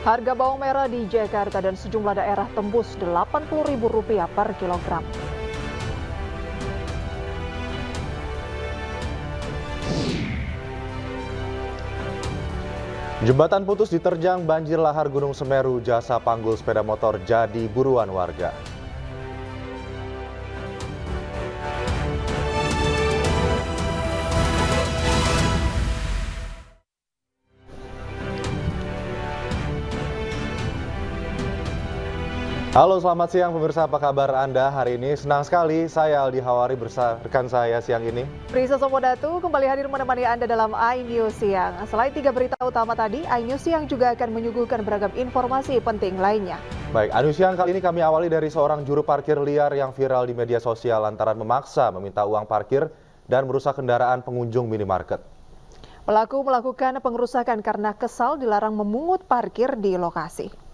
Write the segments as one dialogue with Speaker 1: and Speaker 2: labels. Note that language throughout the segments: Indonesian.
Speaker 1: Harga bawang merah di Jakarta dan sejumlah daerah tembus Rp80.000 per kilogram.
Speaker 2: Jembatan putus diterjang banjir lahar Gunung Semeru, jasa panggul sepeda motor jadi buruan warga. Halo, selamat siang pemirsa, apa kabar Anda hari ini? Senang sekali saya Aldi Hawari bersama rekan saya siang ini.
Speaker 1: Prisa Somodatu kembali hadir menemani Anda dalam iNews Siang. Selain 3 berita utama tadi, iNews Siang juga akan menyuguhkan beragam informasi penting lainnya.
Speaker 2: Baik, iNews Siang kali ini kami awali dari seorang juru parkir liar yang viral di media sosial lantaran memaksa meminta uang parkir dan merusak kendaraan pengunjung minimarket.
Speaker 1: Pelaku melakukan pengerusakan karena kesal dilarang memungut parkir di lokasi.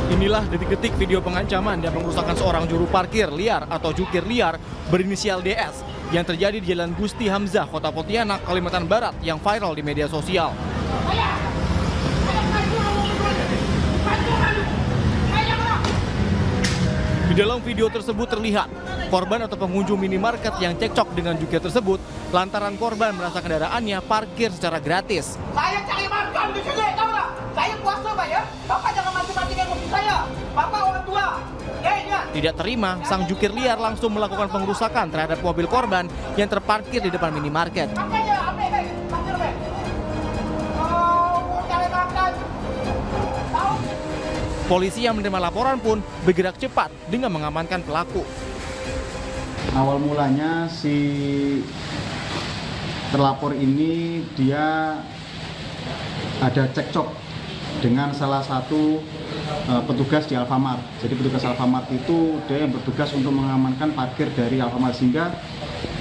Speaker 3: Inilah detik-detik video pengancaman dan pengerusakan seorang juru parkir liar atau jukir liar berinisial DS yang terjadi di Jalan Gusti Hamzah, Kota Pontianak, Kalimantan Barat yang viral di media sosial. Di dalam video tersebut terlihat korban atau pengunjung minimarket yang cekcok dengan jukir tersebut lantaran korban merasa kendaraannya parkir secara gratis.
Speaker 4: Saya cari makan di sini, tahu nggak? Saya puasa, Pak ya. Bapak jangan mati-matikan mobil saya. Bapak orang tua. Ya, ingat.
Speaker 3: Tidak terima, sang jukir liar langsung melakukan pengerusakan terhadap mobil korban yang terparkir di depan minimarket. Polisi yang menerima laporan pun bergerak cepat dengan mengamankan pelaku.
Speaker 5: Awal mulanya si terlapor ini dia ada cekcok dengan salah satu petugas di Alfamart. Jadi petugas Alfamart itu dia yang bertugas untuk mengamankan parkir dari Alfamart, sehingga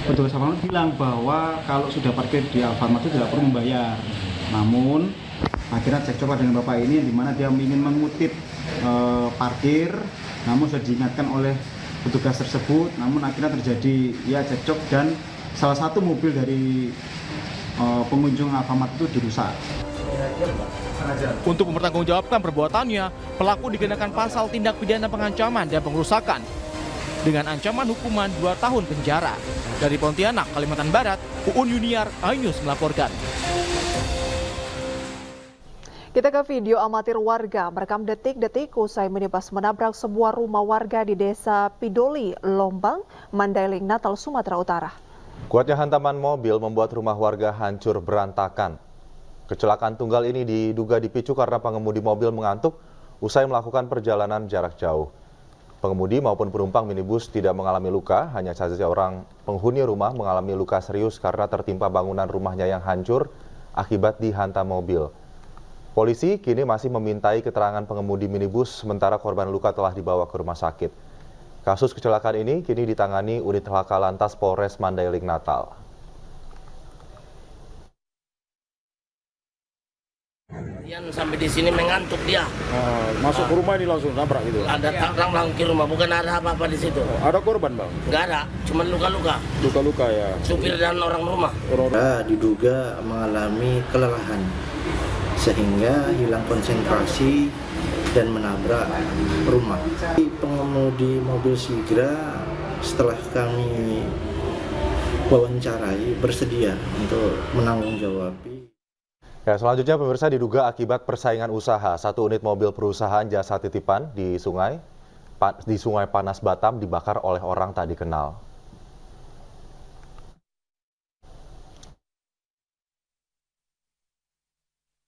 Speaker 5: petugas Alfamart bilang bahwa kalau sudah parkir di Alfamart itu tidak perlu membayar. Namun akhirnya cekcok dengan bapak ini di mana dia ingin mengutip parkir, namun sudah diingatkan oleh petugas tersebut, namun akhirnya terjadi ya cekcok dan salah satu mobil dari pengunjung Alfamart itu dirusak.
Speaker 3: Untuk mempertanggungjawabkan perbuatannya, pelaku dikenakan pasal tindak pidana pengancaman dan pengerusakan dengan ancaman hukuman 2 tahun penjara. Dari Pontianak, Kalimantan Barat, Uun Yuniar, iNews melaporkan.
Speaker 1: Kita ke video amatir warga merekam detik-detik usai minibus menabrak sebuah rumah warga di Desa Pidoli, Lombang, Mandailing, Natal, Sumatera Utara.
Speaker 2: Kuatnya hantaman mobil membuat rumah warga hancur berantakan. Kecelakaan tunggal ini diduga dipicu karena pengemudi mobil mengantuk usai melakukan perjalanan jarak jauh. Pengemudi maupun penumpang minibus tidak mengalami luka, hanya saja seorang penghuni rumah mengalami luka serius karena tertimpa bangunan rumahnya yang hancur akibat dihantam mobil. Polisi kini masih memintai keterangan pengemudi minibus, sementara korban luka telah dibawa ke rumah sakit. Kasus kecelakaan ini kini ditangani unit Laka Lantas Polres Mandailing, Natal.
Speaker 6: Sampai di sini mengantuk dia.
Speaker 7: Masuk ke rumah ini langsung nabrak gitu.
Speaker 6: Ada tangan langsung ke rumah, bukan ada apa-apa di situ.
Speaker 7: Ada korban, Bang?
Speaker 6: Nggak ada, cuma luka-luka.
Speaker 7: Luka-luka ya.
Speaker 6: Supir dan orang rumah.
Speaker 8: Diduga mengalami kelelahan sehingga hilang konsentrasi dan menabrak rumah. Pengemudi mobil Sigra setelah kami wawancarai bersedia untuk menanggung-jawabi.
Speaker 2: Ya, selanjutnya pemirsa, diduga akibat persaingan usaha, satu unit mobil perusahaan jasa titipan di Sungai Panas Batam dibakar oleh orang tak dikenal.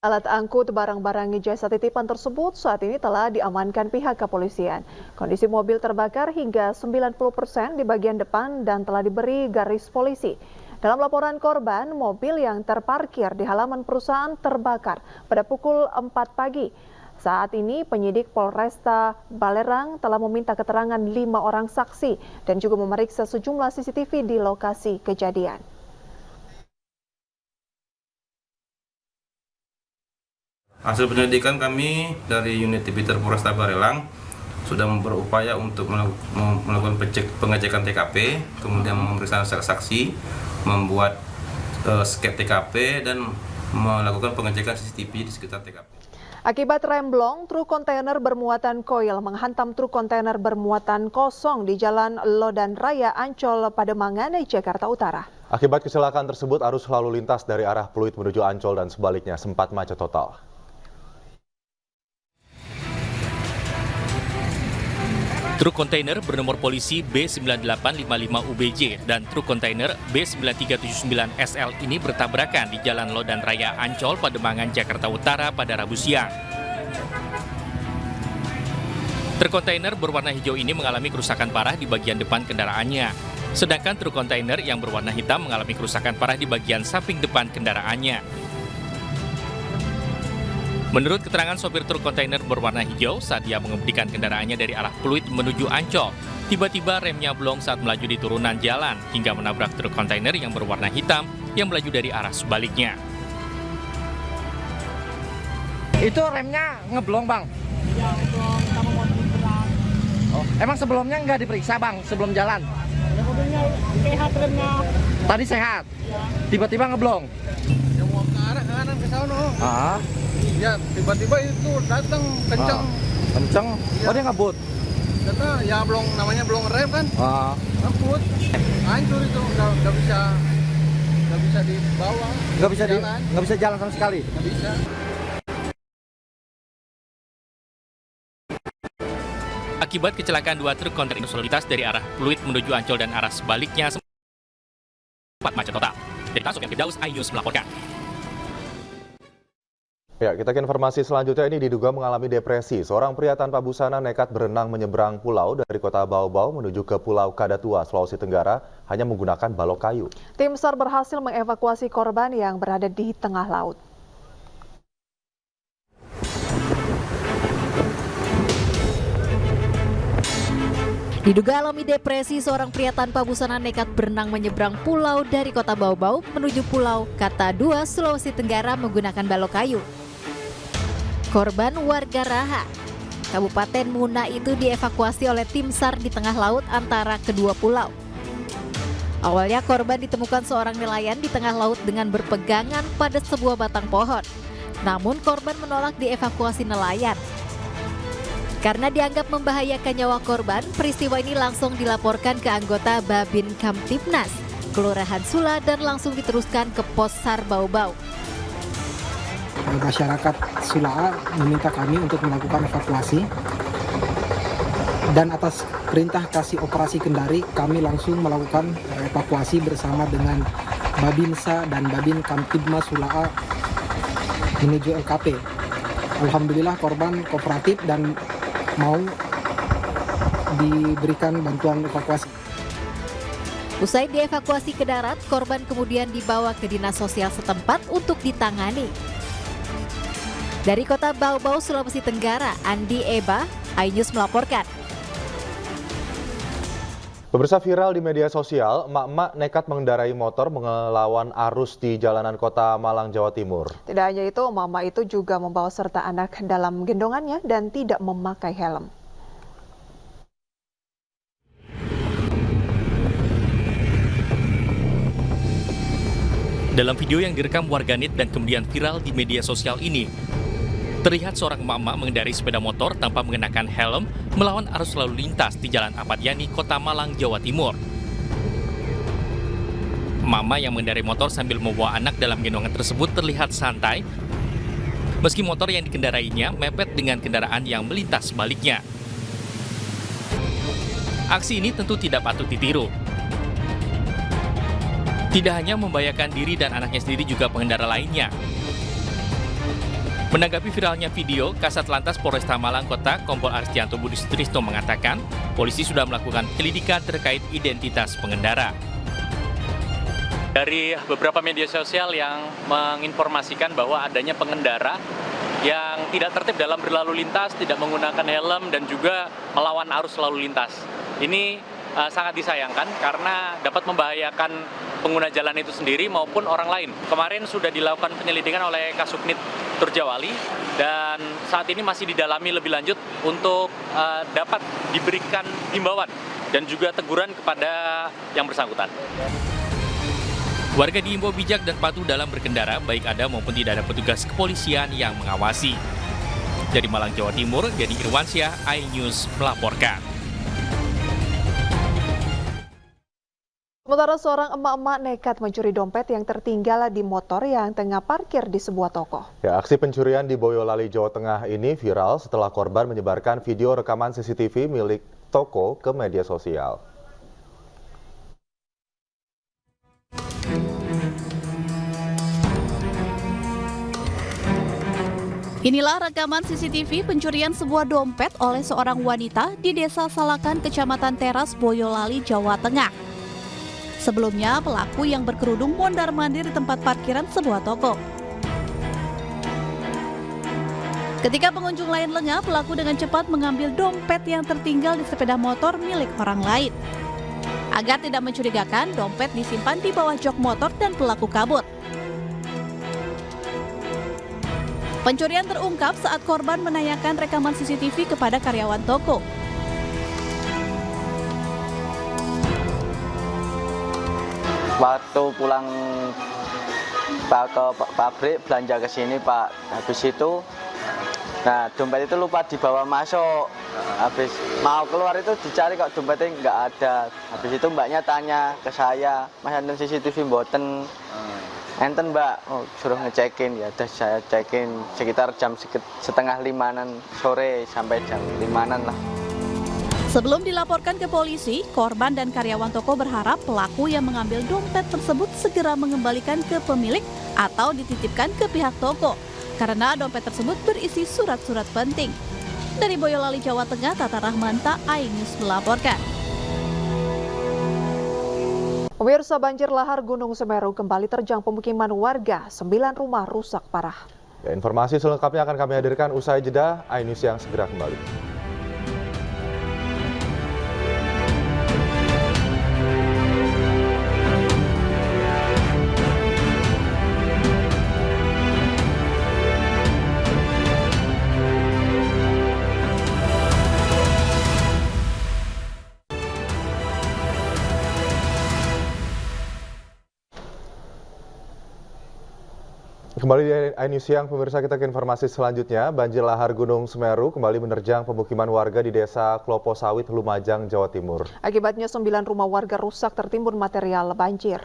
Speaker 1: Alat angkut barang-barang jasa titipan tersebut saat ini telah diamankan pihak kepolisian. Kondisi mobil terbakar hingga 90% di bagian depan dan telah diberi garis polisi. Dalam laporan korban, mobil yang terparkir di halaman perusahaan terbakar pada pukul 4 pagi. Saat ini penyidik Polresta Balerang telah meminta keterangan 5 orang saksi dan juga memeriksa sejumlah CCTV di lokasi kejadian.
Speaker 9: Hasil penyelidikan kami dari unit Tipiter Polresta Barelang sudah berupaya untuk melakukan pengecekan TKP, kemudian memeriksa saksi, membuat skep TKP dan melakukan pengecekan CCTV di sekitar TKP.
Speaker 1: Akibat remblong, truk kontainer bermuatan koil menghantam truk kontainer bermuatan kosong di Jalan Lodan Raya Ancol, Pademangan, Jakarta Utara.
Speaker 2: Akibat kecelakaan tersebut, arus lalu lintas dari arah Pluit menuju Ancol dan sebaliknya sempat macet total.
Speaker 10: Truk kontainer bernomor polisi B9855UBJ dan truk kontainer B9379SL ini bertabrakan di Jalan Lodan Raya Ancol, Pademangan, Jakarta Utara pada Rabu siang. Truk kontainer berwarna hijau ini mengalami kerusakan parah di bagian depan kendaraannya. Sedangkan truk kontainer yang berwarna hitam mengalami kerusakan parah di bagian samping depan kendaraannya. Menurut keterangan sopir truk kontainer berwarna hijau, saat dia mengemudikan kendaraannya dari arah Pluit menuju Ancol, tiba-tiba remnya blong saat melaju di turunan jalan hingga menabrak truk kontainer yang berwarna hitam yang melaju dari arah sebaliknya.
Speaker 11: Itu remnya ngeblong, Bang? Iya, ngeblong. Sama motor berat. Oh, emang sebelumnya nggak diperiksa, Bang, sebelum jalan? Ya, mobilnya sehat remnya. Tadi sehat? Ya. Tiba-tiba ngeblong?
Speaker 12: Ya mau ke arah kanan ke sana.
Speaker 11: Ya
Speaker 12: tiba-tiba itu datang kenceng.
Speaker 11: Kenceng? Ya. Oh, dia ngebut?
Speaker 12: Kata ya namanya belum rem kan? Ngebut. Hancur itu, nggak bisa dibawa.
Speaker 11: Nggak bisa jalan sama sekali?
Speaker 12: Nggak bisa.
Speaker 10: Akibat kecelakaan dua truk kontainer lalu lintas dari arah Pluit menuju Ancol dan arah sebaliknya sempat macet total. Dari Tasuk yang Firdaus, iNews melaporkan.
Speaker 2: Ya, kita ke informasi selanjutnya. Ini diduga mengalami depresi. Seorang pria tanpa busana nekat berenang menyeberang pulau dari kota Baobau menuju ke Pulau Kadatua, Sulawesi Tenggara, hanya menggunakan balok kayu.
Speaker 1: Tim SAR berhasil mengevakuasi korban yang berada di tengah laut.
Speaker 13: Diduga alami depresi, seorang pria tanpa busana nekat berenang menyeberang pulau dari kota Baobau menuju Pulau Kadatua, Sulawesi Tenggara menggunakan balok kayu. Korban warga Raha, Kabupaten Muna itu dievakuasi oleh tim SAR di tengah laut antara kedua pulau. Awalnya korban ditemukan seorang nelayan di tengah laut dengan berpegangan pada sebuah batang pohon. Namun korban menolak dievakuasi nelayan. Karena dianggap membahayakan nyawa korban, peristiwa ini langsung dilaporkan ke anggota Babin Kamtibnas, Kelurahan Sula, dan langsung diteruskan ke Pos SAR Baobau.
Speaker 14: Masyarakat Sula meminta kami untuk melakukan evakuasi, dan atas perintah Kasih Operasi Kendari kami langsung melakukan evakuasi bersama dengan Babinsa dan Babin Kamtibmas Sula menuju LKP. Alhamdulillah korban kooperatif dan mau diberikan bantuan evakuasi.
Speaker 13: Usai dievakuasi ke darat, korban kemudian dibawa ke dinas sosial setempat untuk ditangani. Dari kota Baobau, Sulawesi Tenggara, Andi Eba, iNews melaporkan.
Speaker 2: Pemirsa, viral di media sosial, emak-emak nekat mengendarai motor melawan arus di jalanan kota Malang, Jawa Timur.
Speaker 1: Tidak hanya itu, emak-emak itu juga membawa serta anak dalam gendongannya dan tidak memakai helm.
Speaker 10: Dalam video yang direkam warganet dan kemudian viral di media sosial ini, terlihat seorang emak-emak mengendarai sepeda motor tanpa mengenakan helm melawan arus lalu lintas di Jalan Ahmad Yani, Kota Malang, Jawa Timur. Emak-emak yang mengendarai motor sambil membawa anak dalam gendongan tersebut terlihat santai, meski motor yang dikendarainya mepet dengan kendaraan yang melintas sebaliknya. Aksi ini tentu tidak patut ditiru. Tidak hanya membahayakan diri dan anaknya sendiri, juga pengendara lainnya. Menanggapi viralnya video, Kasat Lantas Polresta Malang Kota, Kompol Aristianto Budi Sutrisno mengatakan, polisi sudah melakukan penyelidikan terkait identitas pengendara.
Speaker 15: Dari beberapa media sosial yang menginformasikan bahwa adanya pengendara yang tidak tertib dalam berlalu lintas, tidak menggunakan helm, dan juga melawan arus lalu lintas. Ini sangat disayangkan karena dapat membahayakan pengguna jalan itu sendiri maupun orang lain. Kemarin sudah dilakukan penyelidikan oleh Kasubnit Turjawali, dan saat ini masih didalami lebih lanjut untuk dapat diberikan himbauan dan juga teguran kepada yang bersangkutan.
Speaker 10: Warga diimbau bijak dan patuh dalam berkendara, baik ada maupun tidak ada petugas kepolisian yang mengawasi. Dari Malang, Jawa Timur, Dedi Irwansyah, iNews melaporkan.
Speaker 1: Sementara seorang emak-emak nekat mencuri dompet yang tertinggal di motor yang tengah parkir di sebuah toko.
Speaker 2: Ya, aksi pencurian di Boyolali, Jawa Tengah ini viral setelah korban menyebarkan video rekaman CCTV milik toko ke media sosial.
Speaker 16: Inilah rekaman CCTV pencurian sebuah dompet oleh seorang wanita di Desa Salakan, Kecamatan Teras, Boyolali, Jawa Tengah. Sebelumnya, pelaku yang berkerudung mondar-mandir di tempat parkiran sebuah toko. Ketika pengunjung lain lengah, pelaku dengan cepat mengambil dompet yang tertinggal di sepeda motor milik orang lain. Agar tidak mencurigakan, dompet disimpan di bawah jok motor dan pelaku kabur. Pencurian terungkap saat korban menanyakan rekaman CCTV kepada karyawan toko.
Speaker 17: Waktu pulang Pak ke pabrik belanja ke sini Pak, habis itu, nah dompet itu lupa dibawa masuk. Habis mau keluar itu dicari kok dompetnya nggak ada. Habis itu mbaknya tanya ke saya, Mas enten CCTV mboten? Enten mbak, suruh ngecekin, ya udah saya cekin sekitar jam setengah 5-an sore sampai jam 5-an lah.
Speaker 16: Sebelum dilaporkan ke polisi, korban dan karyawan toko berharap pelaku yang mengambil dompet tersebut segera mengembalikan ke pemilik atau dititipkan ke pihak toko, karena dompet tersebut berisi surat-surat penting. Dari Boyolali, Jawa Tengah, Tata Rahmanta, iNews melaporkan.
Speaker 1: Pemirsa, banjir lahar Gunung Semeru kembali terjang pemukiman warga, 9 rumah rusak parah.
Speaker 2: Ya, informasi selengkapnya akan kami hadirkan usai jeda, iNews yang segera kembali. Kembali di iNews Siang, pemirsa, kita ke informasi selanjutnya. Banjir lahar Gunung Semeru kembali menerjang pemukiman warga di Desa Klopo Sawit, Lumajang, Jawa Timur.
Speaker 1: Akibatnya 9 rumah warga rusak tertimbun material banjir.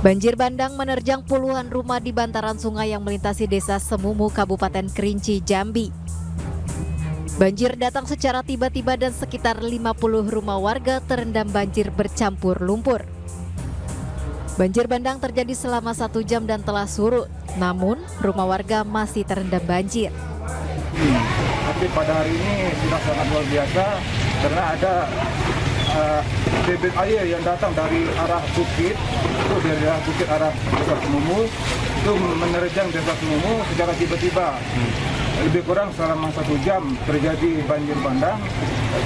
Speaker 13: Banjir bandang menerjang puluhan rumah di bantaran sungai yang melintasi Desa Semumu, Kabupaten Kerinci, Jambi. Banjir datang secara tiba-tiba dan sekitar 50 rumah warga terendam banjir bercampur lumpur. Banjir bandang terjadi selama 1 jam dan telah surut, namun rumah warga masih terendam banjir.
Speaker 7: Tapi pada hari ini sudah sangat luar biasa karena ada debit air yang datang dari arah bukit, itu dari arah bukit arah Desa Semumu, itu menerjang Desa Semumu secara tiba-tiba. Lebih kurang selama 1 jam terjadi banjir bandang,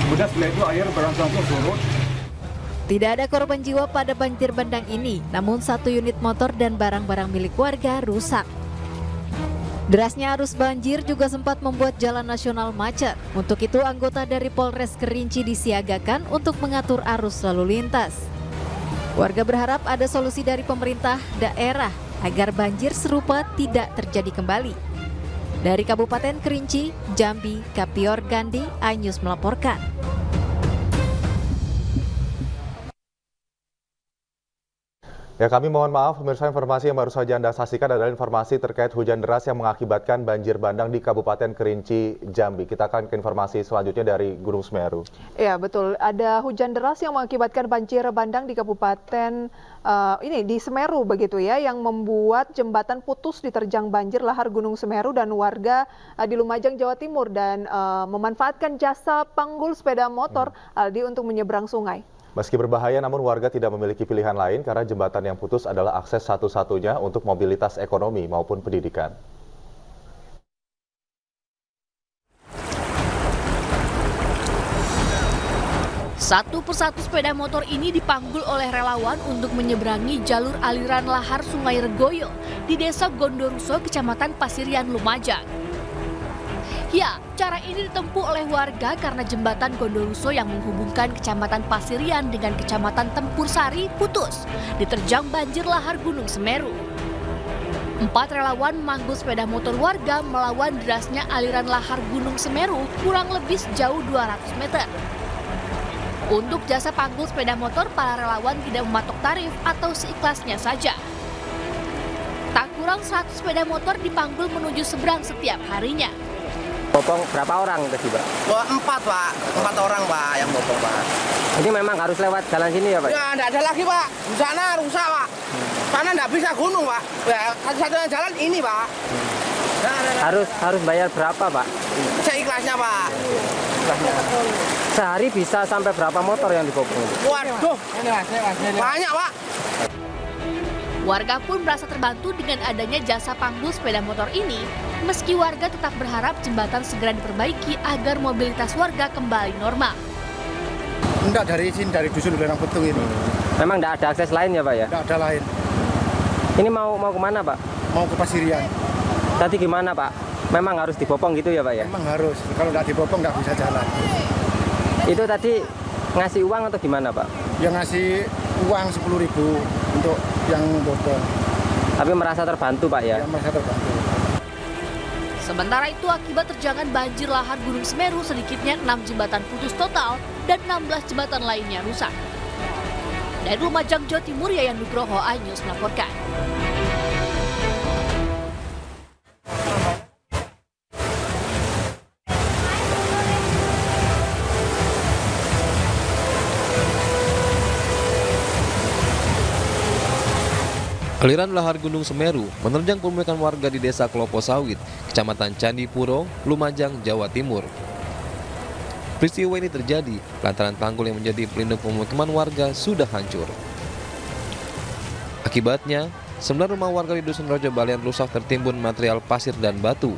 Speaker 7: kemudian setelah itu air berangsur-angsur surut.
Speaker 13: Tidak ada korban jiwa pada banjir bandang ini, namun 1 unit motor dan barang-barang milik warga rusak. Derasnya arus banjir juga sempat membuat jalan nasional macet. Untuk itu, anggota dari Polres Kerinci disiagakan untuk mengatur arus lalu lintas. Warga berharap ada solusi dari pemerintah daerah agar banjir serupa tidak terjadi kembali. Dari Kabupaten Kerinci, Jambi, Kapior Gandhi, iNews melaporkan.
Speaker 2: Ya, kami mohon maaf pemirsa, informasi yang baru saja Anda saksikan adalah informasi terkait hujan deras yang mengakibatkan banjir bandang di Kabupaten Kerinci, Jambi. Kita akan ke informasi selanjutnya dari Gunung Semeru.
Speaker 1: Ya, betul. Ada hujan deras yang mengakibatkan banjir bandang di Kabupaten di Semeru begitu ya, yang membuat jembatan putus diterjang banjir lahar Gunung Semeru dan warga di Lumajang, Jawa Timur, dan memanfaatkan jasa panggul sepeda motor Aldi untuk menyeberang sungai.
Speaker 2: Meski berbahaya, namun warga tidak memiliki pilihan lain karena jembatan yang putus adalah akses satu-satunya untuk mobilitas ekonomi maupun pendidikan.
Speaker 18: Satu persatu sepeda motor ini dipanggul oleh relawan untuk menyeberangi jalur aliran lahar Sungai Regoyo di Desa Gondoruso, Kecamatan Pasirian, Lumajang. Ya, cara ini ditempuh oleh warga karena jembatan Gondoruso yang menghubungkan Kecamatan Pasirian dengan Kecamatan Tempur Sari putus, diterjang banjir lahar Gunung Semeru. 4 relawan memanggul sepeda motor warga melawan derasnya aliran lahar Gunung Semeru kurang lebih sejauh 200 meter. Untuk jasa panggul sepeda motor, para relawan tidak mematok tarif atau seikhlasnya saja. Tak kurang 100 sepeda motor dipanggul menuju seberang setiap harinya.
Speaker 19: Bopong berapa orang tadi, Pak?
Speaker 4: Wah, 4, Pak. 4 orang, Pak, yang bopong, Pak.
Speaker 19: Ini memang harus lewat jalan sini ya, Pak?
Speaker 4: Ya, enggak ada lagi, Pak. Di sana rusak, Pak. Sana enggak bisa gunung, Pak. Ya, satu-satunya jalan ini, Pak.
Speaker 19: Harus bayar berapa, Pak?
Speaker 4: Seikhlasnya, Pak.
Speaker 19: Sehari bisa sampai berapa motor yang dibopong?
Speaker 4: Waduh, banyak, Pak.
Speaker 18: Warga pun merasa terbantu dengan adanya jasa panggul sepeda motor ini, meski warga tetap berharap jembatan segera diperbaiki agar mobilitas warga kembali normal.
Speaker 12: Enggak, dari sini, dari dusun Lerang Petung ini.
Speaker 19: Memang enggak ada akses lain ya, Pak ya?
Speaker 12: Enggak ada lain.
Speaker 19: Ini mau kemana, Pak?
Speaker 12: Mau ke Pasirian.
Speaker 19: Tadi gimana, Pak? Memang harus dibopong gitu ya, Pak ya?
Speaker 12: Memang harus, kalau enggak dibopong enggak bisa jalan.
Speaker 19: Itu tadi ngasih uang atau gimana, Pak?
Speaker 12: Yang ngasih uang 10.000 untuk yang bopong.
Speaker 19: Tapi merasa terbantu, Pak ya?
Speaker 12: Ya, merasa terbantu.
Speaker 18: Sementara itu, akibat terjangan banjir lahar Gunung Semeru, sedikitnya 6 jembatan putus total dan 16 jembatan lainnya rusak. Dari Lumajang, Jawa Timur, Yayan Nugroho, iNews melaporkan.
Speaker 20: Aliran lahar Gunung Semeru menerjang pemukiman warga di Desa Klopo Sawit, Kecamatan Candipuro, Lumajang, Jawa Timur. Peristiwa ini terjadi lantaran tanggul yang menjadi pelindung pemukiman warga sudah hancur. Akibatnya, 9 rumah warga di Dusun Rojo Balen rusak tertimbun material pasir dan batu.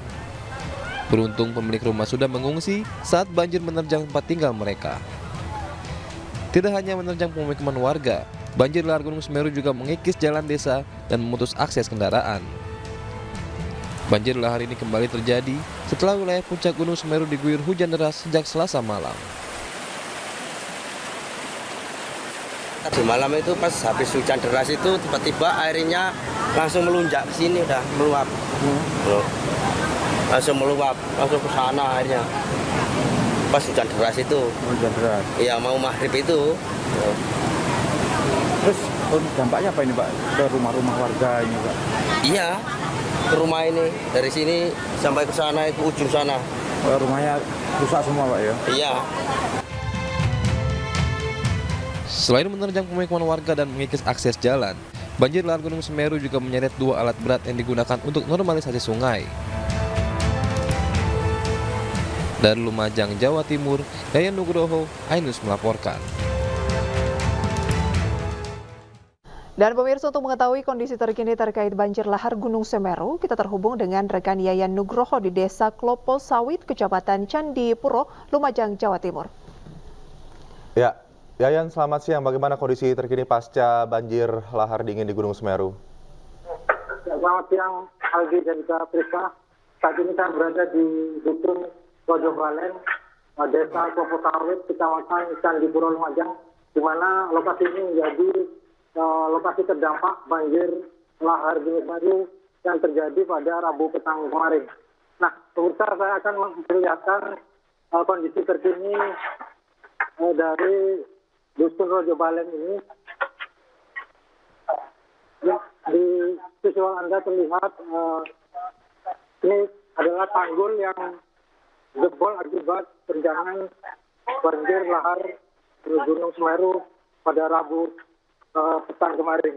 Speaker 20: Beruntung pemilik rumah sudah mengungsi saat banjir menerjang tempat tinggal mereka. Tidak hanya menerjang pemukiman warga, banjir lahar Gunung Semeru juga mengikis jalan desa dan memutus akses kendaraan. Banjir lahar ini kembali terjadi setelah wilayah puncak Gunung Semeru diguyur hujan deras sejak Selasa malam.
Speaker 6: Tadi malam itu pas habis hujan deras itu tiba-tiba airnya langsung melunjak ke sini, udah meluap. Langsung meluap, langsung ke sana airnya. Pas hujan deras itu.
Speaker 7: Hujan deras.
Speaker 6: Iya, mau maghrib itu.
Speaker 7: Terus dampaknya apa ini, Pak, ke rumah-rumah warga ini, Pak?
Speaker 6: Iya, ke rumah ini dari sini sampai ke sana itu ujung sana.
Speaker 7: Rumahnya rusak semua, Pak ya?
Speaker 6: Iya.
Speaker 20: Selain menerjang pemukiman warga dan mengikis akses jalan, banjir lahar Gunung Semeru juga menyeret 2 alat berat yang digunakan untuk normalisasi sungai. Dari Lumajang, Jawa Timur, Yayan Nugroho, iNews melaporkan.
Speaker 1: Dan pemirsa, untuk mengetahui kondisi terkini terkait banjir lahar Gunung Semeru, kita terhubung dengan rekan Yayan Nugroho di Desa Klopo Sawit, Kecamatan Candipuro, Lumajang, Jawa Timur.
Speaker 2: Ya, Yayan, selamat siang. Bagaimana kondisi terkini pasca banjir lahar dingin di Gunung Semeru?
Speaker 21: Selamat siang, Aldi dan juga Priska. Saat ini saya berada di Dusun Rojo Balen, Desa Klopo Sawit, Kecamatan Candipuro, Lumajang, di mana lokasi ini menjadi lokasi terdampak banjir lahar Gunung Semeru yang terjadi pada Rabu petang kemarin. Nah, pemirsa, saya akan memperlihatkan kondisi terkini dari Dusun Rojo Balen ini. Di visual Anda terlihat ini adalah tanggul yang jebol akibat terjangan banjir lahar Gunung Semeru pada Rabu petang kemarin.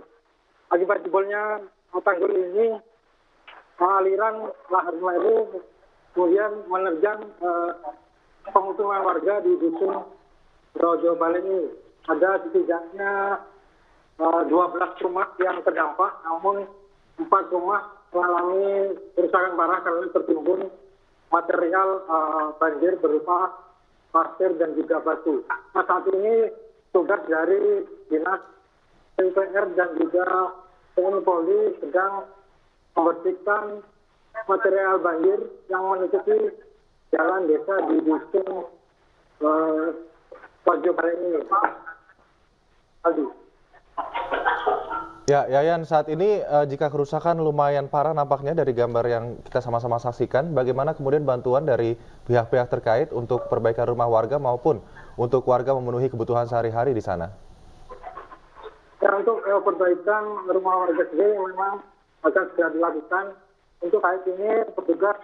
Speaker 21: Akibat jebolnya tanggul ini, aliran lahar Semeru kemudian menerjang pemukiman warga di Dusun Rojo Balen ini. Ada setidaknya 12 rumah yang terdampak, namun 4 rumah mengalami kerusakan parah karena tertimbun material banjir berupa pasir dan juga batu. Nah, saat ini tugas dari Dinas PUPR dan juga TNI Polri sedang membersihkan material banjir yang menutupi jalan desa di dusun Wajo Balen ini. Aldi.
Speaker 2: Ya, Yayan, saat ini jika kerusakan lumayan parah nampaknya dari gambar yang kita sama-sama saksikan, bagaimana kemudian bantuan dari pihak-pihak terkait untuk perbaikan rumah warga maupun untuk warga memenuhi kebutuhan sehari-hari di sana?
Speaker 21: Ya, untuk perbaikan rumah warga sendiri memang akan segera dilakukan. Untuk saat ini petugas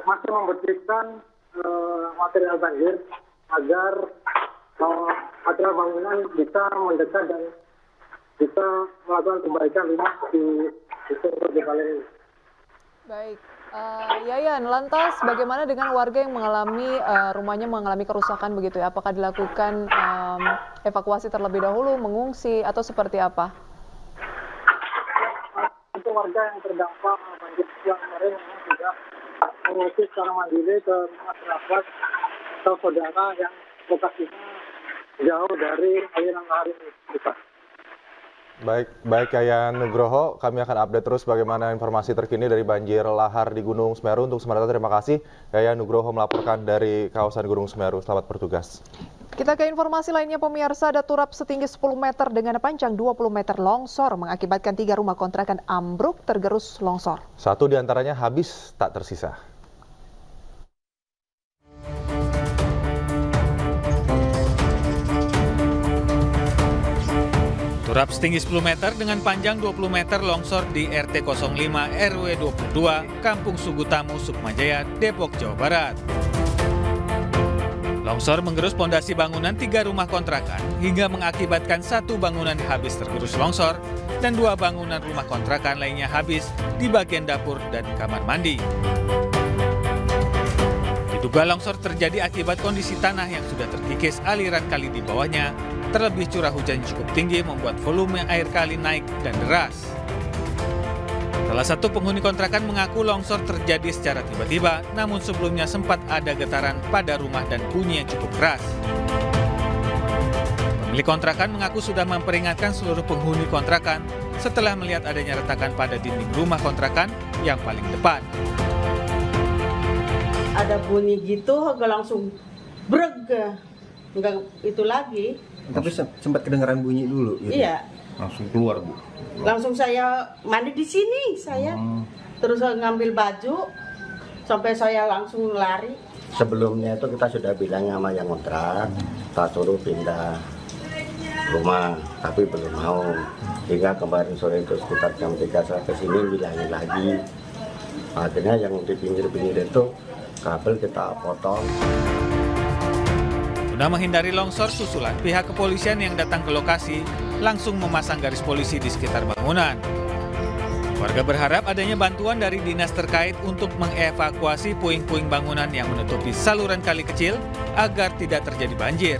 Speaker 21: masih membersihkan material banjir agar material bangunan bisa mendekat dan bisa melakukan perbaikan rumah di dusun Wajo Balen ini.
Speaker 1: Baik, Yayan, lantas bagaimana dengan warga yang rumahnya mengalami kerusakan begitu ya? Apakah dilakukan evakuasi terlebih dahulu, mengungsi atau seperti apa?
Speaker 21: Untuk warga yang terdampak banjir yang kemarin memang sudah mengungsi secara mandiri ke rumah kerabat atau saudara yang lokasinya jauh dari aliran lahar ini.
Speaker 2: Baik Yayan Nugroho, kami akan update terus bagaimana informasi terkini dari banjir lahar di Gunung Semeru. Untuk sementara terima kasih Yayan Nugroho melaporkan dari kawasan Gunung Semeru. Selamat bertugas.
Speaker 1: Kita ke informasi lainnya, pemirsa. Ada turap setinggi 10 meter dengan panjang 20 meter longsor mengakibatkan 3 rumah kontrakan ambruk tergerus longsor.
Speaker 2: 1 diantaranya habis tak tersisa.
Speaker 5: Turap setinggi 10 meter dengan panjang 20 meter longsor di RT 05 RW 22, Kampung Sugutamu, Sukmajaya, Depok, Jawa Barat. Longsor menggerus pondasi bangunan 3 rumah kontrakan hingga mengakibatkan 1 bangunan habis tergerus longsor dan 2 bangunan rumah kontrakan lainnya habis di bagian dapur dan kamar mandi. Diduga longsor terjadi akibat kondisi tanah yang sudah terkikis aliran kali di bawahnya. Terlebih curah hujan cukup tinggi membuat volume air kali naik dan deras. Salah satu penghuni kontrakan mengaku longsor terjadi secara tiba-tiba, namun sebelumnya sempat ada getaran pada rumah dan bunyi yang cukup keras. Pemilik kontrakan mengaku sudah memperingatkan seluruh penghuni kontrakan setelah melihat adanya retakan pada dinding rumah kontrakan yang paling depan.
Speaker 22: Ada bunyi gitu, agak langsung breg, enggak itu lagi.
Speaker 23: Tapi sempat kedengaran bunyi dulu gitu?
Speaker 22: Iya.
Speaker 23: Langsung keluar, Bu?
Speaker 22: Langsung saya mandi di sini, terus ngambil baju, sampai saya langsung lari.
Speaker 24: Sebelumnya itu kita sudah bilang sama yang kontrak, kita suruh pindah rumah, tapi belum mau. Hingga kemarin sore itu sekitar jam 3 saya kesini bilangin lagi. Akhirnya yang di pinggir-pinggir itu kabel kita potong.
Speaker 5: Guna menghindari longsor susulan, pihak kepolisian yang datang ke lokasi langsung memasang garis polisi di sekitar bangunan. Warga berharap adanya bantuan dari dinas terkait untuk mengevakuasi puing-puing bangunan yang menutupi saluran kali kecil agar tidak terjadi banjir.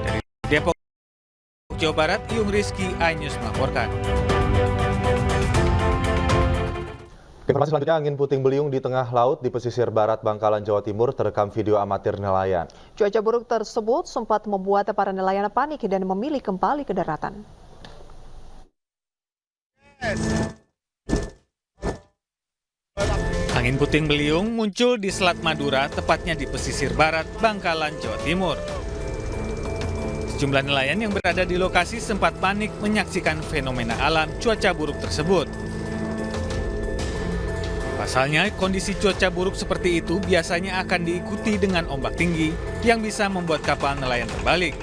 Speaker 5: Dari Depok, Jawa Barat, Yung Rizky, iNews melaporkan.
Speaker 2: Informasi selanjutnya, angin puting beliung di tengah laut di pesisir barat Bangkalan, Jawa Timur terekam video amatir nelayan.
Speaker 1: Cuaca buruk tersebut sempat membuat para nelayan panik dan memilih kembali ke daratan.
Speaker 5: Angin puting beliung muncul di Selat Madura, tepatnya di pesisir barat Bangkalan, Jawa Timur. Sejumlah nelayan yang berada di lokasi sempat panik menyaksikan fenomena alam cuaca buruk tersebut. Pasalnya, kondisi cuaca buruk seperti itu biasanya akan diikuti dengan ombak tinggi yang bisa membuat kapal nelayan terbalik.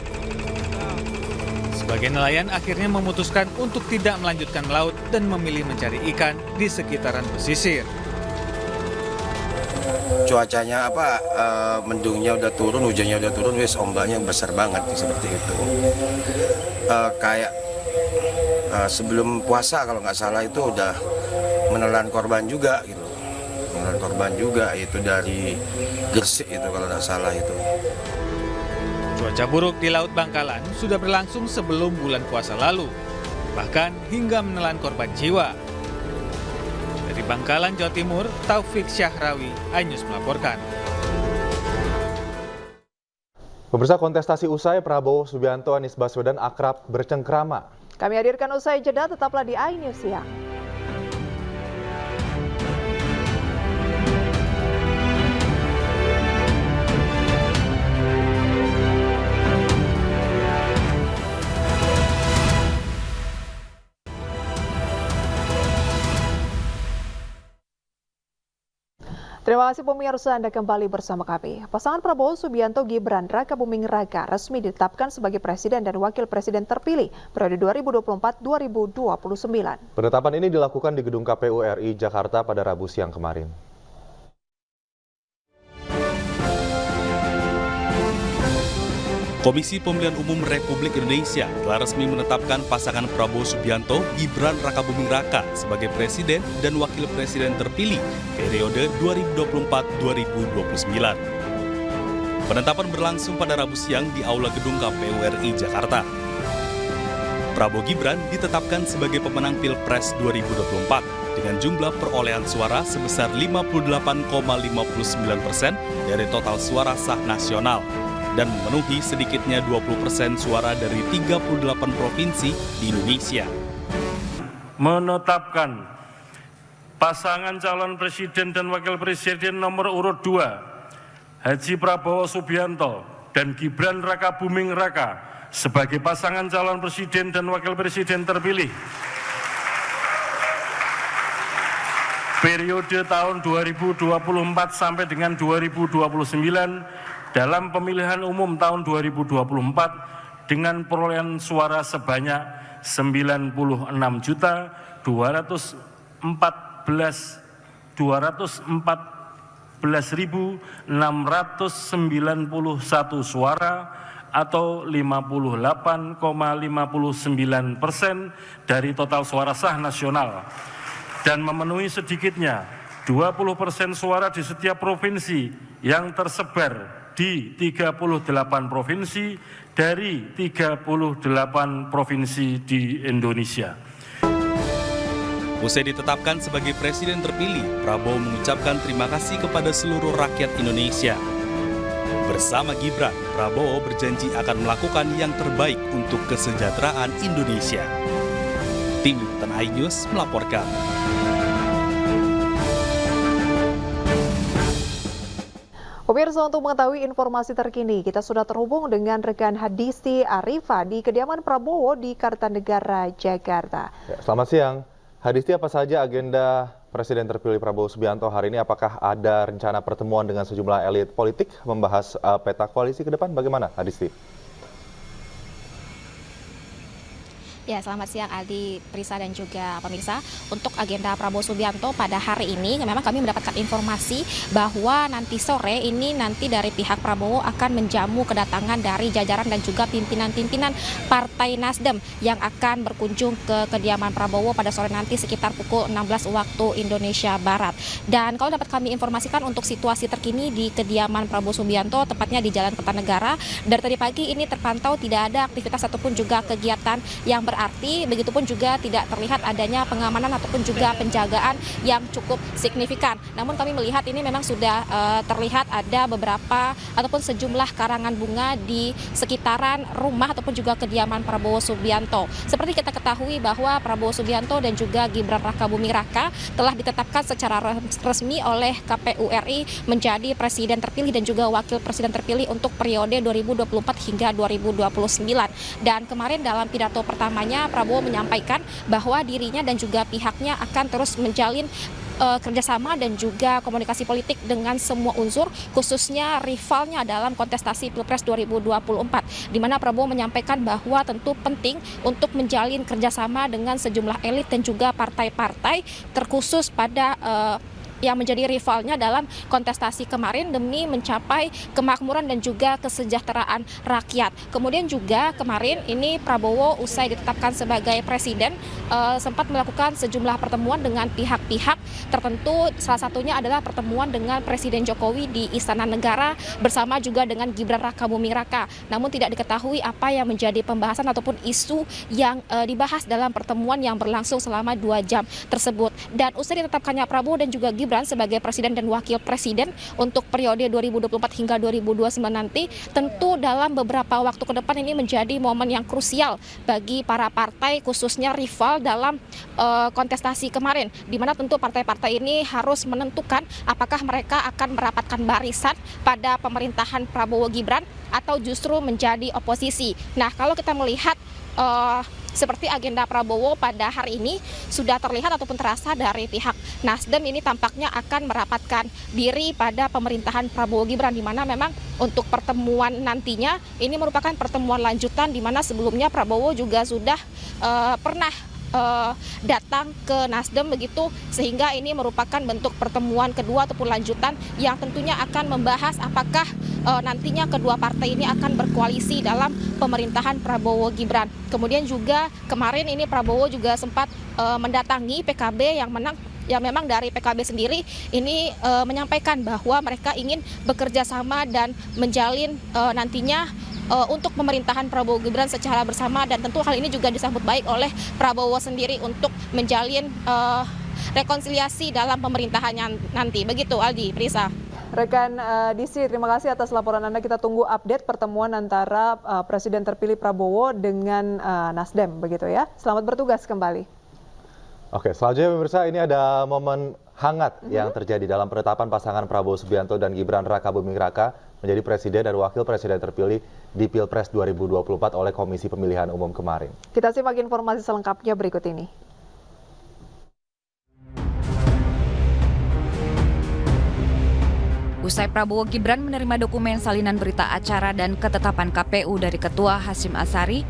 Speaker 5: Sebagian nelayan akhirnya memutuskan untuk tidak melanjutkan melaut dan memilih mencari ikan di sekitaran pesisir.
Speaker 25: Cuacanya mendungnya udah turun, hujannya udah turun, wes ombaknya besar banget seperti itu. Kayak sebelum puasa kalau nggak salah itu udah menelan korban juga gitu. Menelan korban juga itu dari Gresik itu kalau nggak salah itu.
Speaker 5: Cuaca buruk di Laut Bangkalan sudah berlangsung sebelum bulan puasa lalu, bahkan hingga menelan korban jiwa. Dari Bangkalan, Jawa Timur, Taufik Syahrawi, iNews melaporkan.
Speaker 2: Pemirsa, kontestasi usai, Prabowo Subianto Anies Baswedan akrab bercengkrama.
Speaker 1: Kami hadirkan usai jeda, tetaplah di iNews Siang. Terima kasih pemirsa, Anda kembali bersama kami. Pasangan Prabowo Subianto Gibran Raka Buming Raka resmi ditetapkan sebagai Presiden dan Wakil Presiden terpilih periode 2024-2029.
Speaker 2: Penetapan ini dilakukan di Gedung KPU RI Jakarta pada Rabu siang kemarin.
Speaker 3: Komisi Pemilihan Umum Republik Indonesia telah resmi menetapkan pasangan Prabowo Subianto Gibran Raka Buming Raka sebagai Presiden dan Wakil Presiden terpilih periode 2024-2029. Penetapan berlangsung pada Rabu siang di Aula Gedung KPU RI Jakarta. Prabowo Gibran ditetapkan sebagai pemenang Pilpres 2024 dengan jumlah perolehan suara sebesar 58,59% dari total suara sah nasional dan memenuhi sedikitnya 20% suara dari 38 provinsi di Indonesia.
Speaker 8: Menetapkan pasangan calon presiden dan wakil presiden nomor urut 2, Haji Prabowo Subianto dan Gibran Raka Buming Raka sebagai pasangan calon presiden dan wakil presiden terpilih periode tahun 2024 sampai dengan 2029 dalam pemilihan umum tahun 2024 dengan perolehan suara sebanyak 214.691 suara atau 58,59% dari total suara sah nasional dan memenuhi sedikitnya 20% suara di setiap provinsi yang tersebar di 38 provinsi dari 38 provinsi di Indonesia.
Speaker 3: Usai ditetapkan sebagai Presiden terpilih, Prabowo mengucapkan terima kasih kepada seluruh rakyat Indonesia. Bersama Gibran, Prabowo berjanji akan melakukan yang terbaik untuk kesejahteraan Indonesia. Tim Liputan iNews melaporkan.
Speaker 1: Pemirsa, untuk mengetahui informasi terkini, kita sudah terhubung dengan rekan Hadisti Arifa di kediaman Prabowo di Kartanegara, Jakarta.
Speaker 2: Ya, selamat siang. Hadisti, apa saja agenda Presiden terpilih Prabowo Subianto hari ini? Apakah ada rencana pertemuan dengan sejumlah elit politik membahas peta koalisi ke depan? Bagaimana, Hadisti?
Speaker 9: Ya, selamat siang Aldi, Prisa dan juga pemirsa. Untuk agenda Prabowo Subianto pada hari ini, memang kami mendapatkan informasi bahwa nanti sore ini nanti dari pihak Prabowo akan menjamu kedatangan dari jajaran dan juga pimpinan-pimpinan Partai Nasdem yang akan berkunjung ke kediaman Prabowo pada sore nanti sekitar pukul 16 waktu Indonesia Barat. Dan kalau dapat kami informasikan untuk situasi terkini di kediaman Prabowo Subianto, tepatnya di Jalan Kertanegara, dari tadi pagi ini terpantau tidak ada aktivitas ataupun juga kegiatan yang berarti, begitupun juga tidak terlihat adanya pengamanan ataupun juga penjagaan yang cukup signifikan. Namun kami melihat ini memang sudah terlihat ada beberapa ataupun sejumlah karangan bunga di sekitaran rumah ataupun juga kediaman Prabowo Subianto. Seperti kita ketahui bahwa Prabowo Subianto dan juga Gibran Raka Buming Raka telah ditetapkan secara resmi oleh KPU RI menjadi Presiden terpilih dan juga Wakil Presiden terpilih untuk periode 2024 hingga 2029. Dan kemarin dalam pidato pertama Prabowo menyampaikan bahwa dirinya dan juga pihaknya akan terus menjalin kerjasama dan juga komunikasi politik dengan semua unsur, khususnya rivalnya dalam kontestasi Pilpres 2024, di mana Prabowo menyampaikan bahwa tentu penting untuk menjalin kerjasama dengan sejumlah elit dan juga partai-partai, terkhusus pada yang menjadi rivalnya dalam kontestasi kemarin demi mencapai kemakmuran dan juga kesejahteraan rakyat. Kemudian juga kemarin ini Prabowo usai ditetapkan sebagai presiden sempat melakukan sejumlah pertemuan dengan pihak-pihak tertentu, salah satunya adalah pertemuan dengan Presiden Jokowi di Istana Negara bersama juga dengan Gibran Raka Buming Raka. Namun tidak diketahui apa yang menjadi pembahasan ataupun isu yang dibahas dalam pertemuan yang berlangsung selama 2 jam tersebut. Dan usai ditetapkannya Prabowo dan juga Gibran Gibran sebagai presiden dan wakil presiden untuk periode 2024 hingga 2029 nanti, tentu dalam beberapa waktu ke depan ini menjadi momen yang krusial bagi para partai, khususnya rival dalam kontestasi kemarin, di mana tentu partai-partai ini harus menentukan apakah mereka akan merapatkan barisan pada pemerintahan Prabowo Gibran atau justru menjadi oposisi. Nah, kalau kita melihat seperti agenda Prabowo pada hari ini sudah terlihat ataupun terasa dari pihak Nasdem ini tampaknya akan merapatkan diri pada pemerintahan Prabowo Gibran, di mana memang untuk pertemuan nantinya ini merupakan pertemuan lanjutan, di mana sebelumnya Prabowo juga sudah pernah datang ke Nasdem begitu, sehingga ini merupakan bentuk pertemuan kedua ataupun lanjutan yang tentunya akan membahas apakah nantinya kedua partai ini akan berkoalisi dalam pemerintahan Prabowo Gibran. Kemudian juga kemarin ini Prabowo juga sempat mendatangi PKB yang memang dari PKB sendiri ini menyampaikan bahwa mereka ingin bekerja sama dan menjalin nantinya untuk pemerintahan Prabowo Gibran secara bersama, dan tentu hal ini juga disambut baik oleh Prabowo sendiri untuk menjalin rekonsiliasi dalam pemerintahannya nanti. Begitu Aldi, Prisa.
Speaker 1: Rekan DC, terima kasih atas laporan Anda. Kita tunggu update pertemuan antara Presiden terpilih Prabowo dengan Nasdem, begitu ya. Selamat bertugas kembali.
Speaker 2: Oke, selanjutnya pemirsa, ini ada momen hangat yang terjadi dalam penetapan pasangan Prabowo Subianto dan Gibran Raka Buming Raka menjadi presiden dan wakil presiden terpilih di Pilpres 2024 oleh Komisi Pemilihan Umum kemarin.
Speaker 1: Kita simak informasi selengkapnya berikut ini.
Speaker 10: Usai Prabowo Gibran menerima dokumen salinan berita acara dan ketetapan KPU dari Ketua Hasyim Asyari,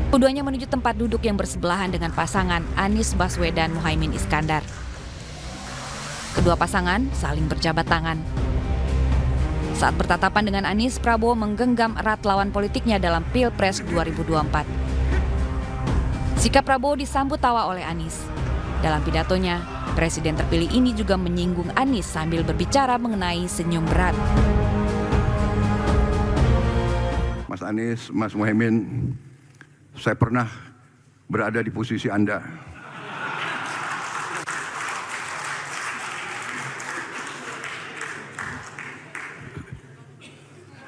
Speaker 10: keduanya menuju tempat duduk yang bersebelahan dengan pasangan Anies Baswedan Muhaimin Iskandar. Kedua pasangan saling berjabat tangan. Saat bertatapan dengan Anies, Prabowo menggenggam erat lawan politiknya dalam Pilpres 2024. Sikap Prabowo disambut tawa oleh Anies. Dalam pidatonya, Presiden terpilih ini juga menyinggung Anies sambil berbicara mengenai senyum berat.
Speaker 11: Mas Anies, Mas Muhaimin, saya pernah berada di posisi Anda.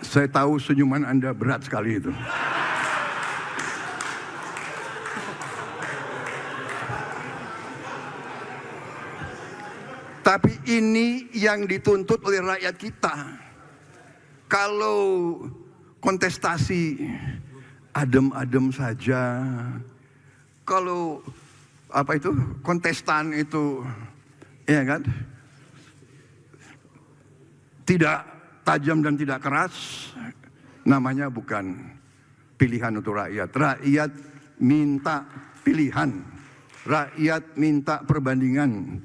Speaker 11: Saya tahu senyuman Anda berat sekali itu. Tapi ini yang dituntut oleh rakyat kita. Kalau kontestasi adem-adem saja, kalau kontestan itu, ya kan, tidak tajam dan tidak keras, namanya bukan pilihan untuk rakyat. Rakyat minta pilihan, rakyat minta perbandingan.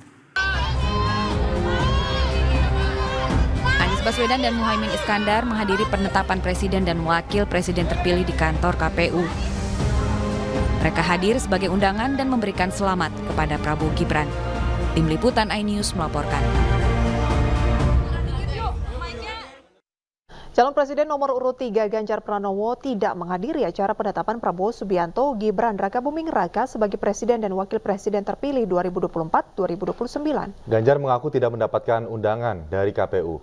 Speaker 10: Anies Baswedan dan Muhaimin Iskandar menghadiri penetapan presiden dan wakil presiden terpilih di kantor KPU. Mereka hadir sebagai undangan dan memberikan selamat kepada Prabowo Gibran. Tim Liputan iNews melaporkan.
Speaker 1: Calon Presiden nomor urut 3 Ganjar Pranowo tidak menghadiri acara penetapan Prabowo Subianto Gibran Raka Buming Raka sebagai Presiden dan Wakil Presiden terpilih 2024-2029.
Speaker 2: Ganjar mengaku tidak mendapatkan undangan dari KPU.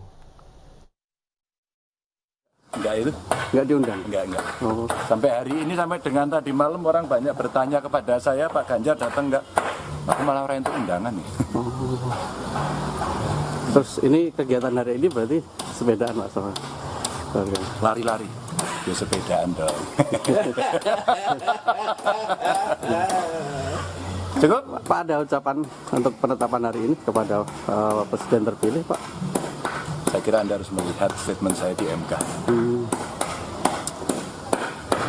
Speaker 14: Enggak itu? Enggak diundang? Enggak. Oh. Sampai hari ini, sampai dengan tadi malam orang banyak bertanya kepada saya, Pak Ganjar datang enggak? Aku malah orang itu undangan nih.
Speaker 15: Oh. Terus ini kegiatan hari ini berarti sepedaan Pak sama?
Speaker 14: Lari-lari, ya sepedaan dong.
Speaker 15: Cukup Pak, ada ucapan untuk penetapan hari ini kepada Presiden terpilih Pak?
Speaker 14: Saya kira Anda harus melihat statement saya di MK.